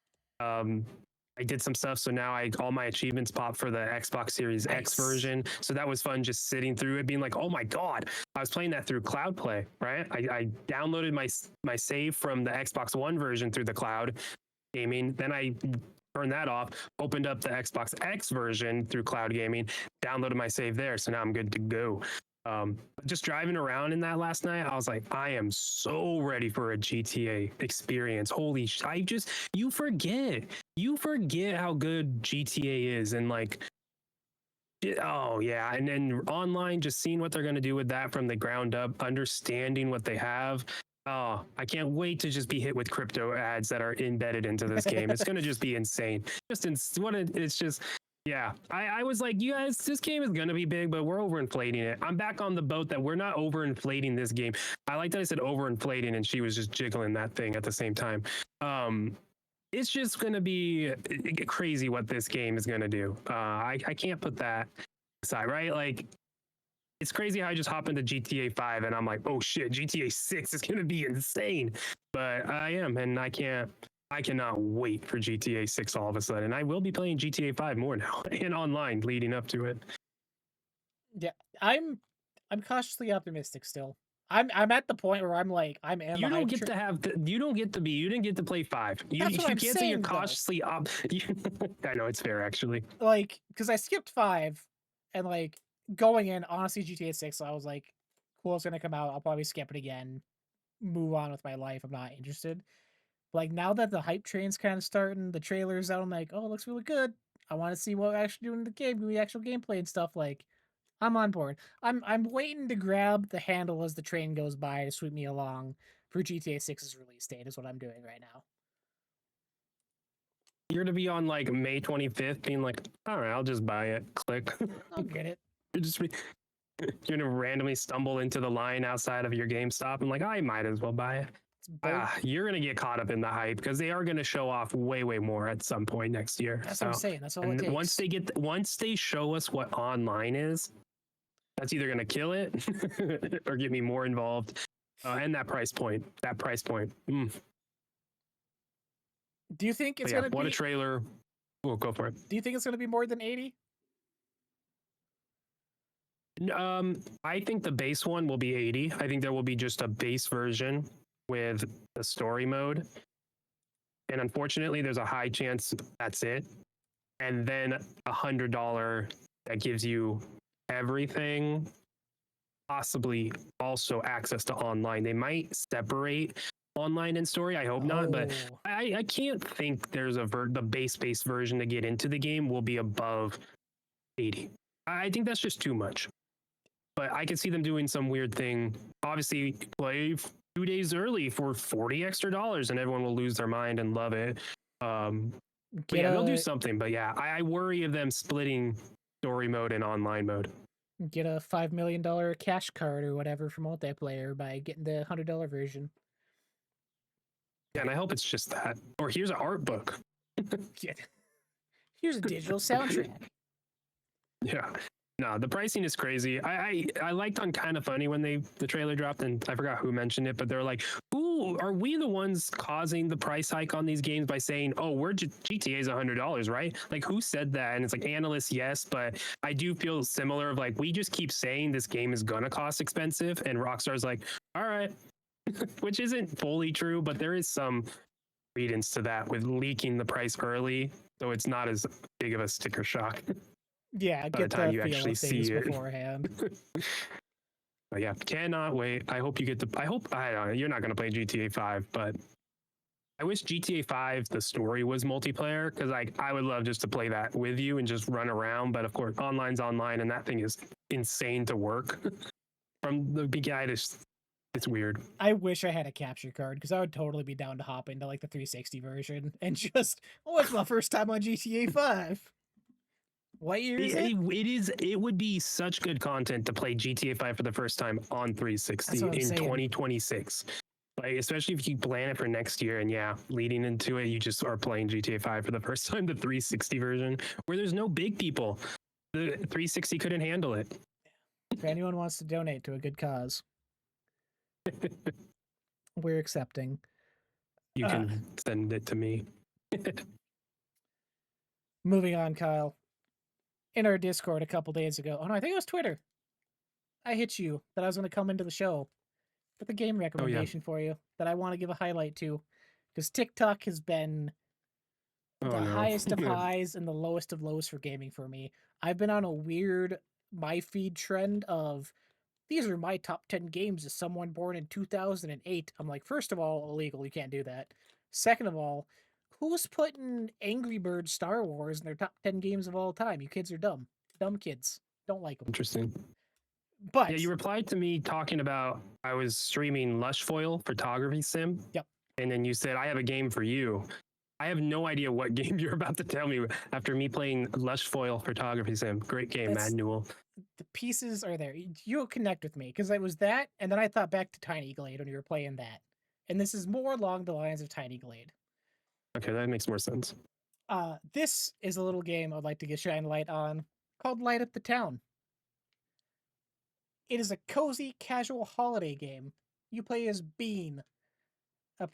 S2: I did some stuff, so now all my achievements pop for the Xbox Series X version. So that was fun, just sitting through it, being like, "Oh my god!" I was playing that through Cloud Play, right? I downloaded my save from the Xbox One version through the cloud gaming. Then I turned that off, opened up the Xbox X version through cloud gaming, downloaded my save there. So now I'm good to go. Just driving around in that last night, I was like, I am so ready for a GTA experience. Holy you forget how good GTA is. And like, oh yeah. And then online, just seeing what they're going to do with that from the ground up, understanding what they have. Oh, I can't wait to just be hit with crypto ads that are embedded into this game. It's going to just be insane. It's just, yeah, I was like, you guys, this game is going to be big, but we're overinflating it. I'm back on the boat that we're not overinflating this game. I like that I said overinflating and she was just jiggling that thing at the same time. It's just going to be crazy what this game is going to do. I can't put that aside, right? Like, it's crazy how I just hop into GTA 5 and I'm like, oh shit, GTA 6 is going to be insane. But I am, and I cannot wait for GTA 6 all of a sudden. I will be playing GTA 5 more now and online leading up to it.
S1: Yeah, I'm cautiously optimistic still. I'm at the point where I'm like, I'm in.
S2: You don't get to play 5. You can't say you're cautiously I know, it's fair actually.
S1: Like, because I skipped 5 and like going in, honestly, GTA 6, I was like, cool, it's gonna come out. I'll probably skip it again, move on with my life. I'm not interested. Like now that the hype train's kind of starting, the trailers out, I'm like, oh, it looks really good. I want to see what we're actually doing in the game, the actual gameplay and stuff. Like, I'm on board. I'm waiting to grab the handle as the train goes by to sweep me along for GTA 6's release date is what I'm doing right now.
S2: You're to be on like May 25th, being like, all right, I'll just buy it. Click.
S1: I'll get it.
S2: You're gonna randomly stumble into the line outside of your GameStop and like, I might as well buy it. You're gonna get caught up in the hype because they are gonna show off way more at some point next year.
S1: That's what I'm saying. That's all it takes.
S2: Once they show us what online is, that's either gonna kill it or get me more involved. And that price point.
S1: Do you think it's gonna be?
S2: What a trailer! We'll go for it.
S1: Do you think it's gonna be more than 80?
S2: I think the base one will be 80. I think there will be just a base version with the story mode. And unfortunately, there's a high chance that's it. And then $100 that gives you everything, possibly also access to online. They might separate online and story. I hope not, but I can't think there's the base version to get into the game will be above 80. I think that's just too much. But I could see them doing some weird thing. Obviously, play 2 days early for $40 extra, and everyone will lose their mind and love it. They'll do something. But yeah, I worry of them splitting story mode and online mode.
S1: Get a $5 million cash card or whatever for multiplayer by getting the $100 version.
S2: Yeah, and I hope it's just that. Or here's an art book.
S1: Here's a digital soundtrack.
S2: Yeah. No, the pricing is crazy. I liked on Kind of Funny when the trailer dropped, and I forgot who mentioned it, but they're like, "Ooh, are we the ones causing the price hike on these games by saying, oh, we're GTA's $100, right?" Like, who said that? And it's like analysts, yes, but I do feel similar of like, we just keep saying this game is gonna cost expensive, and Rockstar's like, all right, which isn't fully true, but there is some credence to that with leaking the price early, so it's not as big of a sticker shock.
S1: Yeah,
S2: by the time you actually see it
S1: beforehand.
S2: But yeah, cannot wait. I hope you get I don't know. You're not going to play GTA 5, but I wish GTA 5 the story was multiplayer because like I would love just to play that with you and just run around. But of course, online's online, and that thing is insane to work from the beginning. It's weird.
S1: I wish I had a capture card because I would totally be down to hop into like the 360 version and just, oh, it's my first time on GTA 5. What year is it?
S2: It is. It would be such good content to play GTA 5 for the first time on 360
S1: That's what I'm
S2: in
S1: saying.
S2: 2026. Like, especially if you plan it for next year, and yeah, leading into it, you just are playing GTA 5 for the first time, the 360 version, where there's no big people. The 360 couldn't handle it.
S1: If anyone wants to donate to a good cause, we're accepting.
S2: You can send it to me.
S1: Moving on, Kyle. In our Discord a couple days ago, oh no, I think it was Twitter. I hit you that I was going to come into the show with a game recommendation for you that I want to give a highlight to, because TikTok has been the highest of highs and the lowest of lows for gaming for me. I've been on a weird my feed trend of these are my top 10 games as someone born in 2008. I'm like, first of all, illegal. You can't do that. Second of all, who's putting Angry Birds Star Wars in their top 10 games of all time? You kids are dumb. Dumb kids. Don't like them.
S2: Interesting.
S1: But
S2: yeah, you replied to me talking about I was streaming Lush Foil photography sim.
S1: Yep.
S2: And then you said, I have a game for you. I have no idea what game you're about to tell me after me playing Lush Foil photography sim. Great game, Mad Newell.
S1: The pieces are there. You'll connect with me because it was that, and then I thought back to Tiny Glade when you were playing that. And this is more along the lines of Tiny Glade.
S2: Okay, that makes more sense.
S1: This is a little game I'd like to shine light on called Light Up the Town. It is a cozy, casual holiday game. You play as Bean, a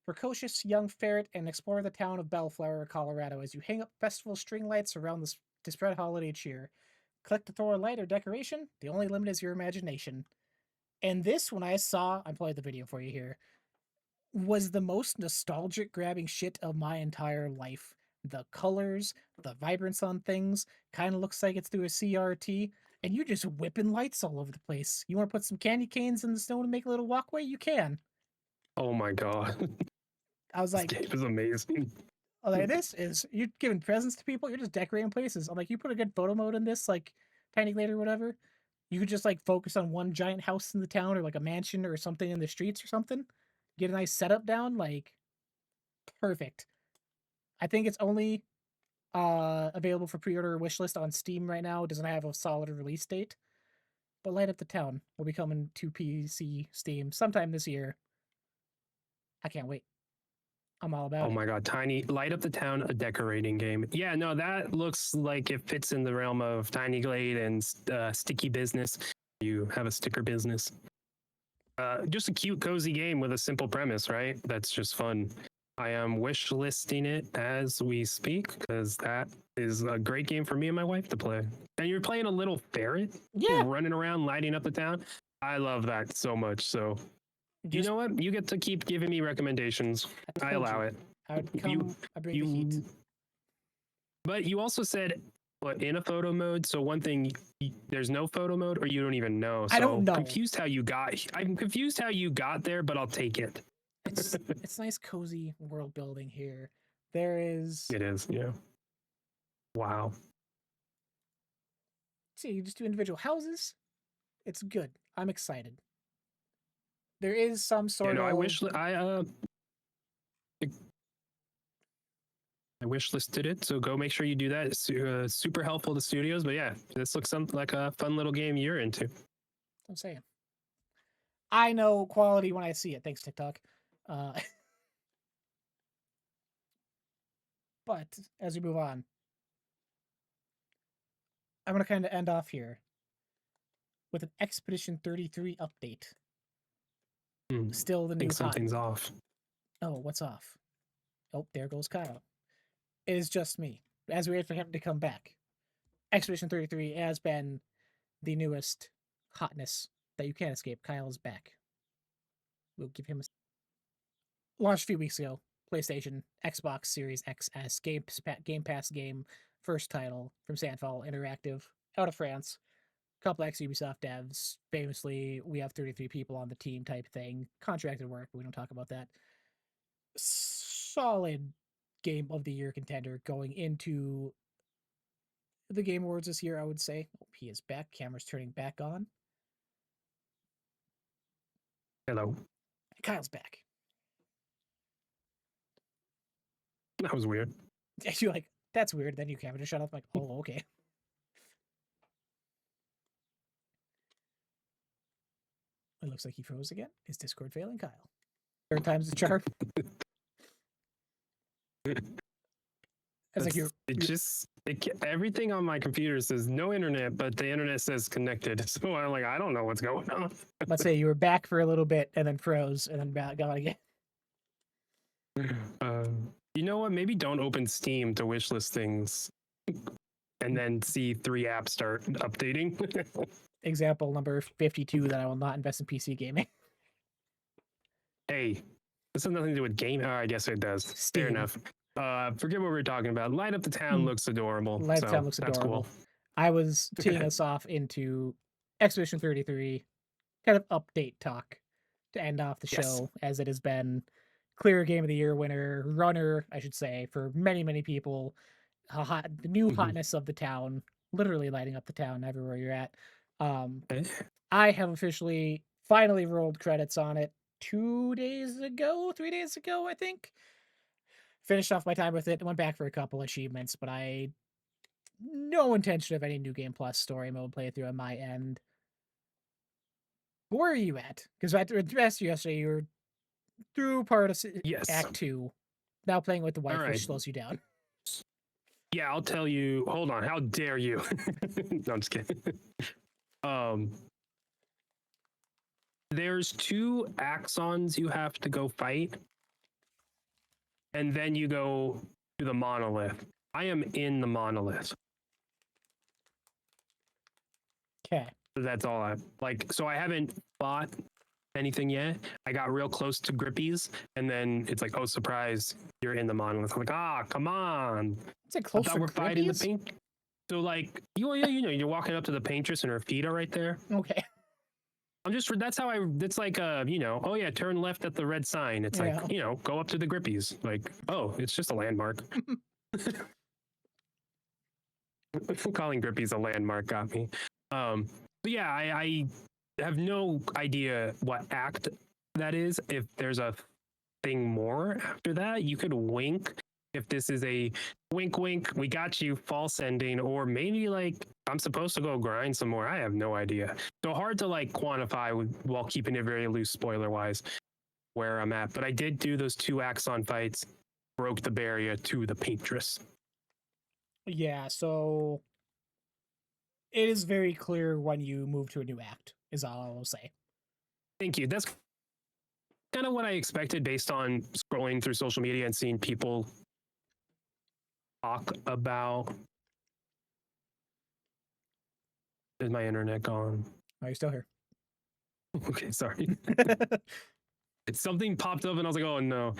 S1: precocious young ferret, and explore the town of Bellflower, Colorado, as you hang up festival string lights around to spread holiday cheer. Click to throw a light or decoration. The only limit is your imagination. And this, when I saw, I'm playing the video for you here, was the most nostalgic grabbing shit of my entire life. The colors, the vibrance on things, kind of looks like it's through a CRT, and you're just whipping lights all over the place. You want to put some candy canes in the snow to make a little walkway? You can.
S2: Oh my god.
S1: I was like,
S2: this game is amazing.
S1: Oh, like, this is, you're giving presents to people, you're just decorating places. I'm like, you put a good photo mode in this, like Tiny Glade or whatever, you could just like focus on one giant house in the town or like a mansion or something in the streets or something. Get a nice setup down, like perfect. I think it's only available for pre-order or wishlist on Steam right now. It doesn't have a solid release date. But Light Up the Town will be coming to PC, Steam sometime this year. I can't wait. I'm all about it.
S2: Oh my god, Tiny Light Up the Town, a decorating game. Yeah, no, that looks like it fits in the realm of Tiny Glade and Sticky Business. You have a sticker business. Just a cute, cozy game with a simple premise, right? That's just fun. I am wish listing it as we speak because that is a great game for me and my wife to play. And you're playing a little ferret, running around lighting up the town. I love that so much. So you know what? You get to keep giving me recommendations. I allow it.
S1: I would come. I bring the heat.
S2: But you also said in a photo mode. So one thing, there's no photo mode, or you don't even know. So
S1: I don't know.
S2: I'm confused how you got there, but I'll take it.
S1: It's nice, cozy world building here. There is.
S2: It is, yeah. Wow.
S1: See, you just do individual houses. It's good. I'm excited. There is some sort of.
S2: I wish listed it, so go make sure you do that. It's super helpful to studios, but yeah, this looks like a fun little game you're into.
S1: I'm saying. I know quality when I see it. Thanks, TikTok. But as we move on, I'm going to kind of end off here with an Expedition 33 update. Still the new. I think
S2: something's off.
S1: Oh, what's off? Oh, there goes Kyle. It is just me. As we wait for him to come back, Expedition 33 has been the newest hotness that you can't escape. Kyle is back. We'll give him a launched a few weeks ago. PlayStation, Xbox Series XS, Game Pass game, first title from Sandfall Interactive, out of France. Couple ex-Ubisoft devs. Famously, we have 33 people on the team type thing. Contracted work, but we don't talk about that. solid game of the year contender going into the Game Awards this year, I would say. Oh, he is back. Camera's turning back on.
S2: Hello.
S1: Kyle's back.
S2: That was weird.
S1: You're like, that's weird. Then you camera just shut off. I'm like, oh, okay. It looks like he froze again. Is Discord failing, Kyle? Third time's the charm. It's like
S2: everything on my computer says no internet, but the internet says connected. So I'm like, I don't know what's going on.
S1: Let's say you were back for a little bit and then froze and then back gone again.
S2: You know what? Maybe don't open Steam to wishlist things and then see 3 apps start updating.
S1: Example number 52 that I will not invest in PC gaming.
S2: Hey, this has nothing to do with game. I guess it does.
S1: Steam.
S2: Fair enough. Forget what we were talking about. Light Up the Town looks adorable.
S1: Light Up the Town looks adorable. Cool. I was teeing us off into Expedition 33, kind of update talk to end off the show, as it has been clear Game of the Year winner, runner, I should say, for many, many people. The new hotness of the town, literally lighting up the town everywhere you're at. I have officially finally rolled credits on it 3 days ago, I think. Finished off my time with it, went back for a couple achievements, but no intention of any New Game Plus story mode playthrough on my end. Where are you at? Because I asked you yesterday, you were through part of Act 2, now playing with the wife, which slows you down.
S2: Yeah, I'll tell you. Hold on. How dare you? No, I'm just kidding. There's 2 axons you have to go fight, and then you go to the monolith. I am in the monolith.
S1: Okay.
S2: That's all I like. So I haven't fought anything yet. I got real close to Grippies, and then it's like, oh, surprise, you're in the monolith. I'm like, come on.
S1: It's like close to
S2: we're fighting the paint. So like, you're walking up to the paintress and her feet are right there.
S1: Okay.
S2: That's how it's like, oh yeah, turn left at the red sign. It's like, go up to the Grippies. Like, oh, it's just a landmark. Calling Grippies a landmark got me. But yeah, I have no idea what act that is. If there's a thing more after that, you could wink if this is a wink, wink, we got you false ending, or maybe like I'm supposed to go grind some more. I have no idea. So hard to like quantify while keeping it very loose, spoiler wise, where I'm at. But I did do those 2 axon fights, broke the barrier to the paintress.
S1: Yeah, so it is very clear when you move to a new act, is all I will say.
S2: Thank you. That's kind of what I expected based on scrolling through social media and seeing people talk about. Is my internet gone?
S1: Are you still here?
S2: Okay, sorry. Something popped up and I was like, oh no.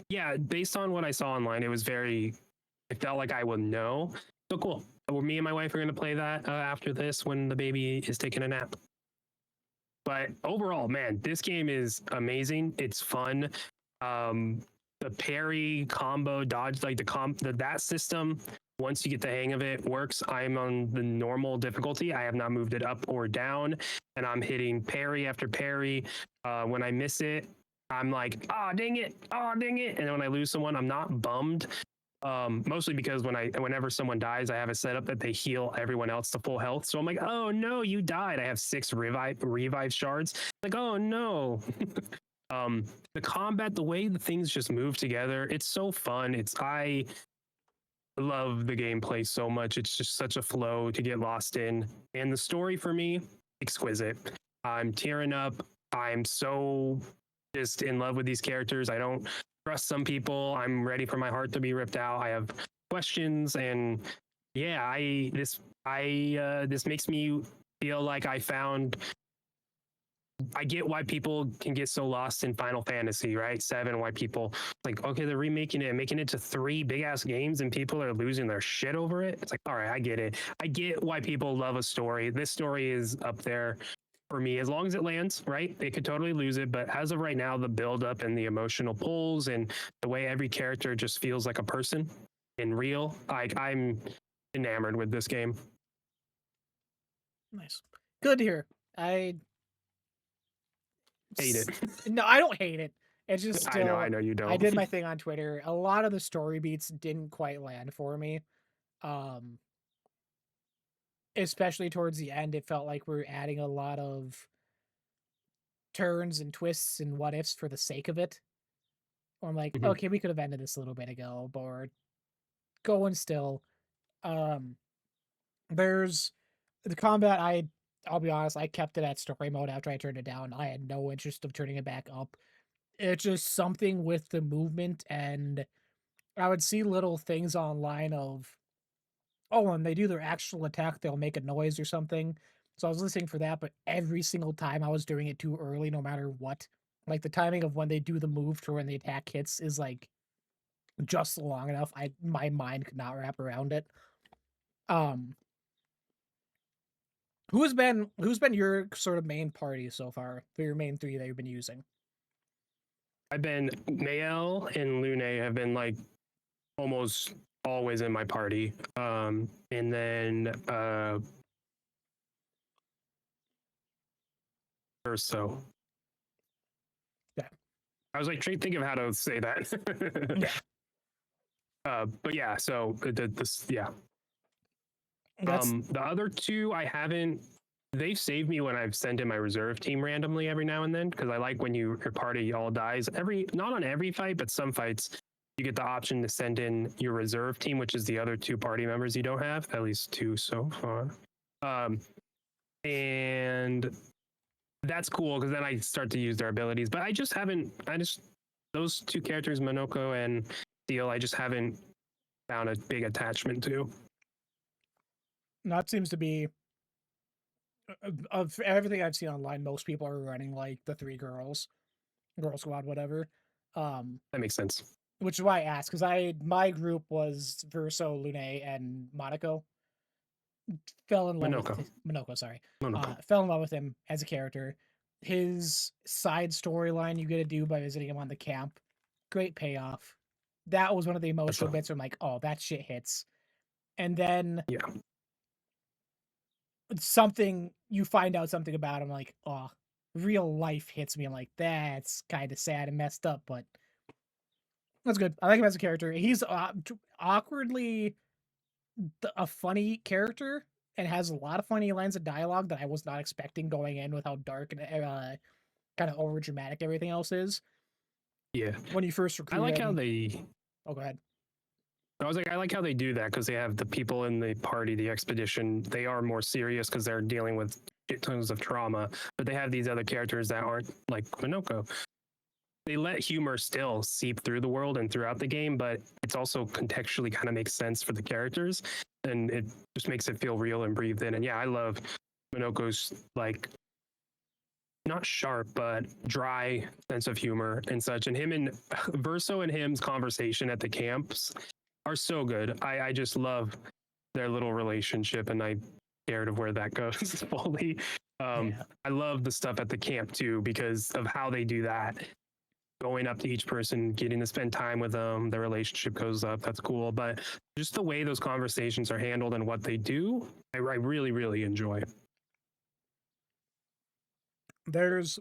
S2: Yeah, based on what I saw online, it felt like I would know. So cool. Me and my wife are going to play that after this when the baby is taking a nap. But overall, man, this game is amazing. It's fun. The parry combo dodge, like that system, once you get the hang of it, works. I'm on the normal difficulty. I have not moved it up or down, and I'm hitting parry after parry. When I miss it, I'm like, dang it. And then when I lose someone, I'm not bummed. Mostly because whenever someone dies, I have it set up that they heal everyone else to full health. So I'm like, oh no, you died. I have 6 revive shards. Like, oh no. The combat, the way the things just move together, it's so fun. I love the gameplay so much. It's just such a flow to get lost in. And the story for me, exquisite. I'm tearing up. I'm so just in love with these characters. I don't trust some people. I'm ready for my heart to be ripped out. I have questions, and yeah, this makes me feel like I get why people can get so lost in Final Fantasy, right? 7, why people like, okay, they're remaking it, making it to 3 big ass games and people are losing their shit over it. It's like, all right, I get it. I get why people love a story. This story is up there. for me, as long as it lands, right? They could totally lose it, but as of right now, the build up and the emotional pulls and the way every character just feels like a person and real, like I'm enamored with this game.
S1: Nice. Good to hear. I
S2: Hate it.
S1: no, I don't hate it. It's just
S2: I
S1: still
S2: know you
S1: I
S2: don't.
S1: did my thing on Twitter. A lot of the story beats didn't quite land for me. Um Especially towards the end, it felt like we are adding a lot of turns and twists and what ifs for the sake of it. I'm like,
S2: Mhm.
S1: okay, we could have ended this a little bit ago, but we're going still. Um there's the combat, I'll be honest, I kept it at story mode after I turned it down. I had no interest of turning it back up. It's just something with the movement, and I would see little things online of, oh, when they do their actual attack, they'll make a noise or something. So I was listening for that, but every single time I was doing it too early, no matter what. Like the timing of when they do the move to when the attack hits is like just long enough. My mind could not wrap around it. Um, who's been your sort of main party so far? For your main three that you've been using?
S2: I've been Mael and Lune have been like almost always in my party. And then or so.
S1: Yeah.
S2: I was like trying to think of how to say that.
S1: Yeah.
S2: But yeah, so this yeah.
S1: That's
S2: The other two I haven't. They've saved me when I've sent in my reserve team randomly every now and then because I like when your party all dies. Not on every fight, but some fights you get the option to send in your reserve team, which is the other two party members you don't have, at least two so far. And that's cool because then I start to use their abilities. But I just haven't. I just those two characters, Monoko and Steel, I just haven't found a big attachment to.
S1: that seems to be of everything I've seen online. Most people are running like the three girls, girl squad, whatever. Um,
S2: That makes sense.
S1: which is why I asked, because my group was Verso, Lune, and Monaco. Fell in love with
S2: Monoko.
S1: Monoko. Sorry,
S2: Monoko.
S1: fell in love with him as a character. His side storyline you get to do by visiting him on the camp, great payoff. That was one of the emotional bits where I'm like, oh, that shit hits. And then
S2: Yeah.
S1: something you find out something about him, like, oh, real life hits me. I'm like, that's kind of sad and messed up, but that's good. I like him as a character. He's awkwardly a funny character and has a lot of funny lines of dialogue that I was not expecting going in with how dark and kind of over dramatic everything else is.
S2: Yeah.
S1: When you first
S2: I
S1: recruit
S2: like
S1: him,
S2: how they.
S1: oh, go ahead.
S2: I was like, I like how they do that because they have the people in the party, the expedition. They are more serious because they're dealing with tons of trauma, but they have these other characters that aren't like Minoko. They let humor still seep through the world and throughout the game, but it's also contextually kind of makes sense for the characters, and it just makes it feel real and breathed in. And yeah, I love Minoko's like not sharp but dry sense of humor and such. And him and Verso and him's conversation at the camps are so good. I just love their little relationship, and I'm scared of where that goes fully.
S1: Yeah.
S2: I love the stuff at the camp too because of how they do that. Going up to each person, getting to spend time with them, the relationship goes up. That's cool. But just the way those conversations are handled and what they do, I really, really enjoy.
S1: There's,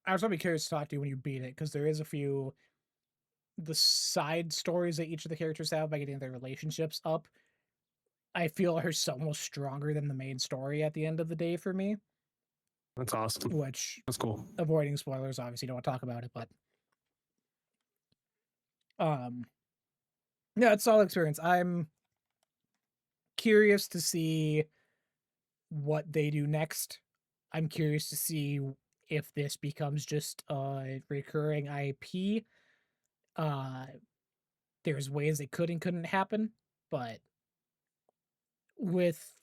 S1: I was gonna be curious to talk to you when you beat it, because there is a few the side stories that each of the characters have by getting their relationships up. I feel are so much stronger than the main story at the end of the day for me.
S2: That's awesome.
S1: Which,
S2: That's cool.
S1: avoiding spoilers, obviously don't want to talk about it, but um, yeah, it's all experience. I'm curious to see what they do next. I'm curious to see if this becomes just a recurring IP. Uh, there's ways it could and couldn't happen, but with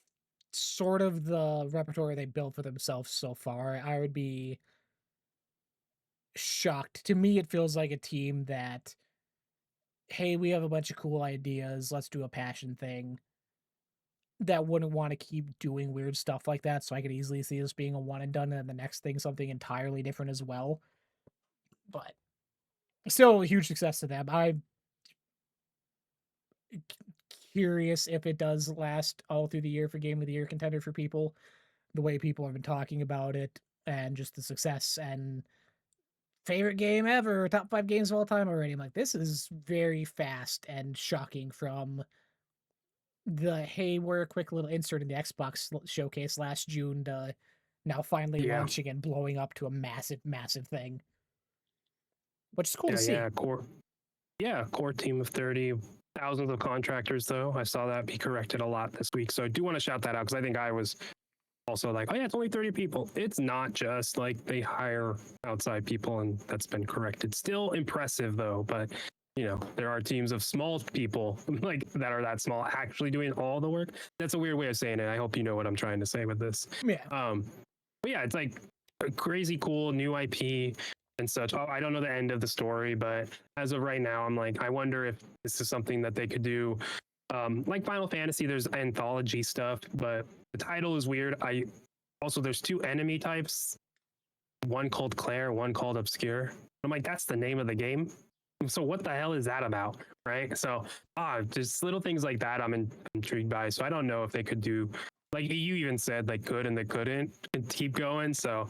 S1: sort of the repertoire they built for themselves so far, I would be shocked. To me, it feels like a team that, hey, we have a bunch of cool ideas. Let's do a passion thing. that wouldn't want to keep doing weird stuff like that. So I could easily see this being a one and done, and the next thing something entirely different as well. But still, a huge success to them. I'm curious if it does last all through the year for Game of the Year contender for people, the way people have been talking about it, and just the success and favorite game ever, top 5 games of all time already. I'm like, this is very fast and shocking from the hey, we're a quick little insert in the Xbox showcase last June to now finally
S2: Yeah.
S1: launching and blowing up to a massive, massive thing. Which is cool to see.
S2: Yeah, core team of 30. Thousands of contractors, though. I saw that be corrected a lot this week. So I do want to shout that out because I think I was also like, oh yeah, it's only 30 people. It's not just like they hire outside people, and that's been corrected. Still impressive though, but there are teams of small people like that are that small actually doing all the work. That's a weird way of saying it. I hope you know what I'm trying to say with this.
S1: Yeah.
S2: But yeah, it's like a crazy cool new IP and such. Oh, I don't know the end of the story, but as of right now, I'm like, I wonder if this is something that they could do. Like Final Fantasy, there's anthology stuff, but the title is weird. There's 2 enemy types, one called Claire, one called Obscure. I'm like, that's the name of the game. So what the hell is that about, right? So just little things like that I'm intrigued by. So I don't know if they could do, like you even said, like could and they couldn't and keep going. So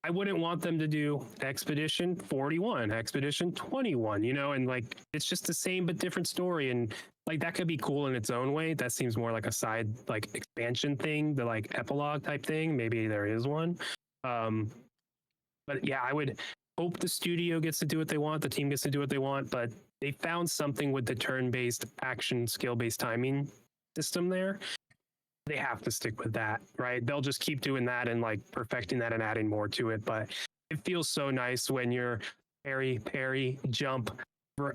S2: I wouldn't want them to do Expedition 41, Expedition 21, and like it's just the same but different story. And like that could be cool in its own way. That seems more like a side like expansion thing, the like epilogue type thing. Maybe there is one. But yeah, I would hope the studio gets to do what they want, the team gets to do what they want, but they found something with the turn-based action skill-based timing system there. They have to stick with that, right? They'll just keep doing that and like perfecting that and adding more to it. But it feels so nice when you're parry, jump,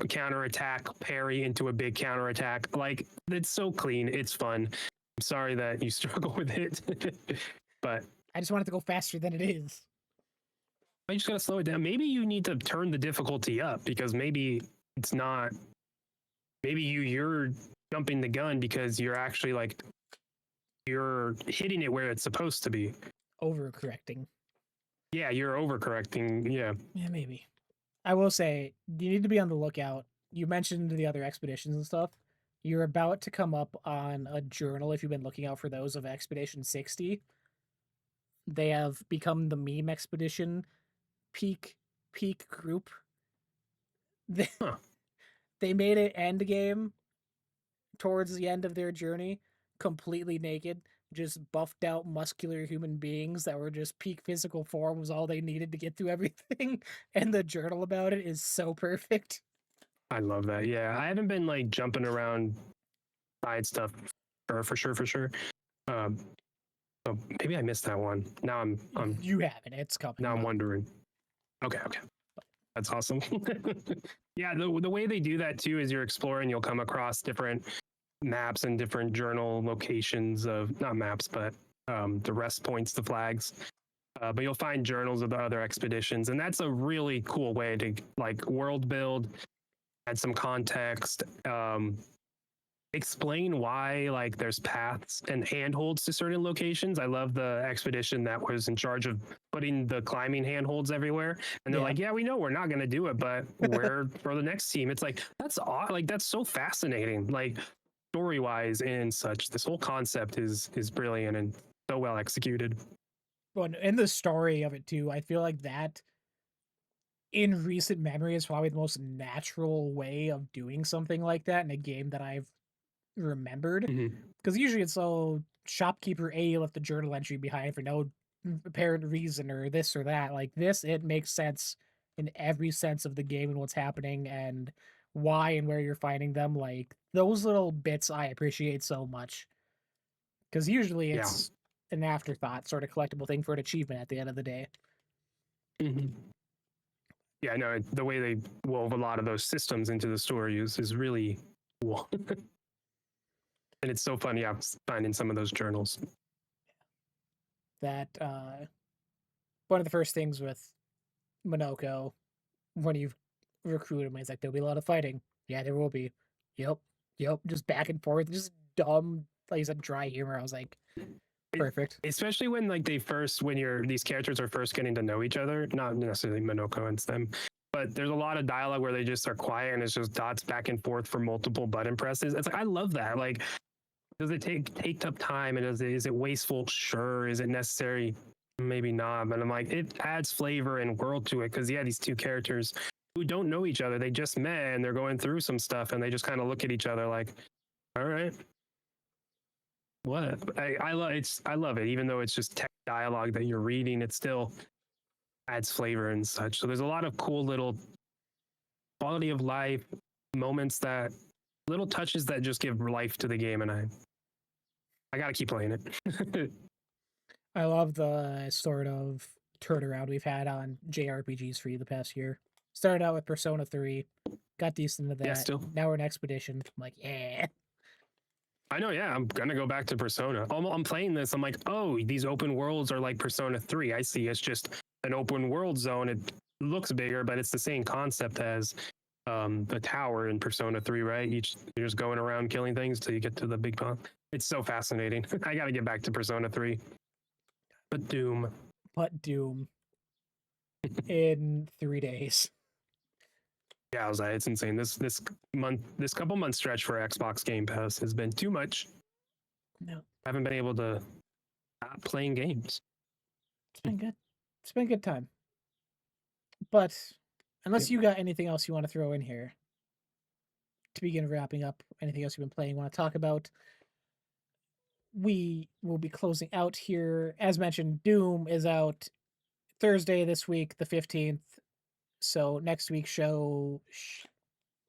S2: counter attack, parry into a big counter attack. Like it's so clean. It's fun. I'm sorry that you struggle with it, but
S1: I just want it to go faster than it is.
S2: I just gotta slow it down. Maybe you need to turn the difficulty up because maybe it's not. Maybe you're jumping the gun because you're actually like you're hitting it where it's supposed to be.
S1: Overcorrecting.
S2: Yeah, you're overcorrecting. Yeah.
S1: Yeah, maybe. I will say you need to be on the lookout. You mentioned the other expeditions and stuff. You're about to come up on a journal if you've been looking out for those of Expedition 60. They have become the meme expedition peak group. They,
S2: Huh.
S1: they made an end game towards the end of their journey completely naked, just buffed out muscular human beings that were just peak physical form was all they needed to get through everything. And the journal about it is so perfect.
S2: I love that. Yeah, I haven't been like jumping around side stuff for sure. So maybe I missed that one. Now I'm
S1: You haven't. It's coming.
S2: now I'm wondering. Okay. That's awesome. Yeah, the way they do that too is you're exploring, you'll come across different maps and different journal locations of not maps, but the rest points, the flags. But you'll find journals of the other expeditions, and that's a really cool way to like world build, add some context, explain why like there's paths and handholds to certain locations. I love the expedition that was in charge of putting the climbing handholds everywhere, and they're like, yeah, we know we're not going to do it, but we're for the next team. It's like that's odd. Like that's so fascinating. Like story wise and such, this whole concept is brilliant and so well executed.
S1: Well, and the story of it too, I feel like that in recent memory is probably the most natural way of doing something like that in a game that I've remembered. Because usually it's shopkeeper A left the journal entry behind for no apparent reason or this or that. Like this, it makes sense in every sense of the game and what's happening and why and where you're finding them. Like those little bits I appreciate so much. Because usually it's an afterthought sort of collectible thing for an achievement at the end of the day.
S2: Yeah, no, the way they wove a lot of those systems into the story is really cool. And it's so fun, yeah, finding some of those journals.
S1: That one of the first things with Monoko when you recruit him, he's like, there'll be a lot of fighting. Yeah, there will be. Yep. Just back and forth, just dumb like you said, dry humor. I was like, perfect.
S2: Especially when like these characters are first getting to know each other, not necessarily Minoko and them, but there's a lot of dialogue where they just are quiet and it's just dots back and forth for multiple button presses. It's like I love that. Like, does it take up time and is it wasteful? Sure. Is it necessary? Maybe not. But I'm like, it adds flavor and world to it because these two characters who don't know each other, they just met and they're going through some stuff and they just kind of look at each other like, all right. What I love it, even though it's just text dialogue that you're reading, it still adds flavor and such. So there's a lot of cool little quality of life moments, that little touches that just give life to the game, and I gotta keep playing it.
S1: I love the sort of turnaround we've had on JRPGs for you the past year. Started out with Persona 3, got decent into that.
S2: Yeah, still.
S1: Now we're in Expedition. I'm like, yeah.
S2: I know, yeah. I'm gonna go back to Persona. I'm playing this. I'm like, oh, these open worlds are like Persona 3. I see. It's just an open world zone. It looks bigger, but it's the same concept as the tower in Persona 3, right? You're just going around killing things till you get to the big pond. It's so fascinating. I gotta get back to Persona 3. But Doom.
S1: In 3 days.
S2: Yeah, I was like, it's insane. This couple month stretch for Xbox Game Pass has been too much.
S1: No.
S2: I haven't been able to stop playing games.
S1: It's been good. It's been a good time. But unless you got anything else you want to throw in here to begin wrapping up, anything else you've been playing, want to talk about, we will be closing out here. As mentioned, Doom is out Thursday this week, the 15th. So next week's show,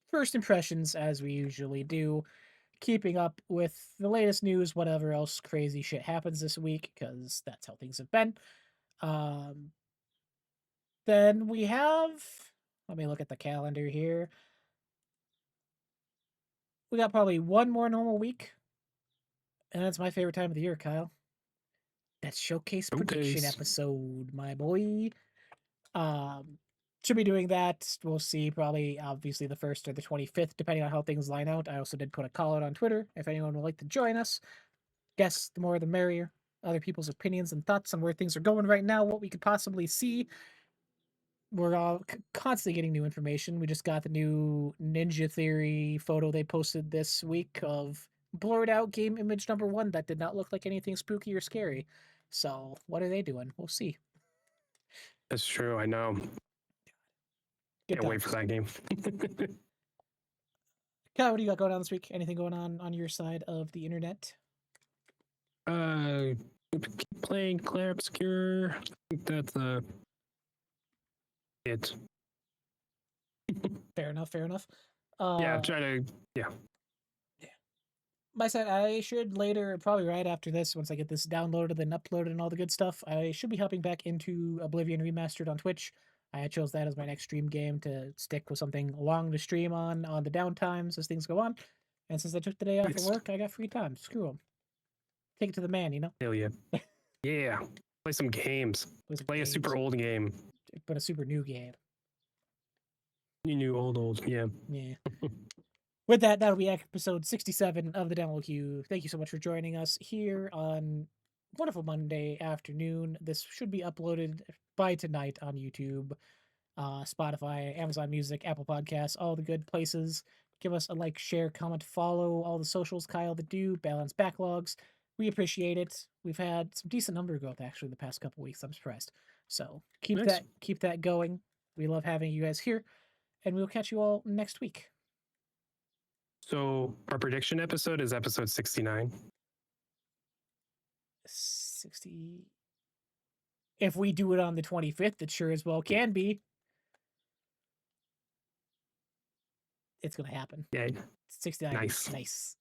S1: first impressions, as we usually do, keeping up with the latest news, whatever else crazy shit happens this week, because that's how things have been. Then we have, let me look at the calendar here. We got probably one more normal week, and that's my favorite time of the year, Kyle. That showcase prediction episode, my boy. Should be doing that. We'll see, probably obviously the 1st or the 25th, depending on how things line out. I also did put a call out on Twitter if anyone would like to join us. Guess the more the merrier. Other people's opinions and thoughts on where things are going right now, what we could possibly see. We're all constantly getting new information. We just got the new Ninja Theory photo they posted this week of blurred out game image number 1 that did not look like anything spooky or scary. So what are they doing? We'll see.
S2: That's true. I know. Can't wait for that game.
S1: Kyle, what do you got going on this week? Anything going on your side of the internet?
S2: Keep playing Clair Obscure. I think that's it.
S1: Fair enough.
S2: Yeah, I'm trying to. Yeah.
S1: My side, I should later, probably right after this, once I get this downloaded and uploaded and all the good stuff, I should be hopping back into Oblivion Remastered on Twitch. I chose that as my next stream game to stick with something long to stream on the downtimes as things go on. And since I took the day off of work, I got free time. Screw them. Take it to the man, you know?
S2: Hell yeah. Yeah. Play some games. Play a super old game.
S1: But a super new game.
S2: New, old. Yeah.
S1: Yeah. With that, that'll be episode 67 of the Download Queue. Thank you so much for joining us here on wonderful Monday afternoon. This should be uploaded by tonight on YouTube, Spotify, Amazon Music, Apple Podcasts, all the good places. Give us a like, share, comment, follow all the socials, Kyle, that do balance backlogs. We appreciate it. We've had some decent number growth actually the past couple weeks. I'm surprised. So keep that going. We love having you guys here, and we'll catch you all next week.
S2: So our prediction episode is episode 69.
S1: 60. If we do it on the 25th, it sure as well can be. It's going to happen.
S2: Yeah.
S1: 69.
S2: Nice.
S1: Nice.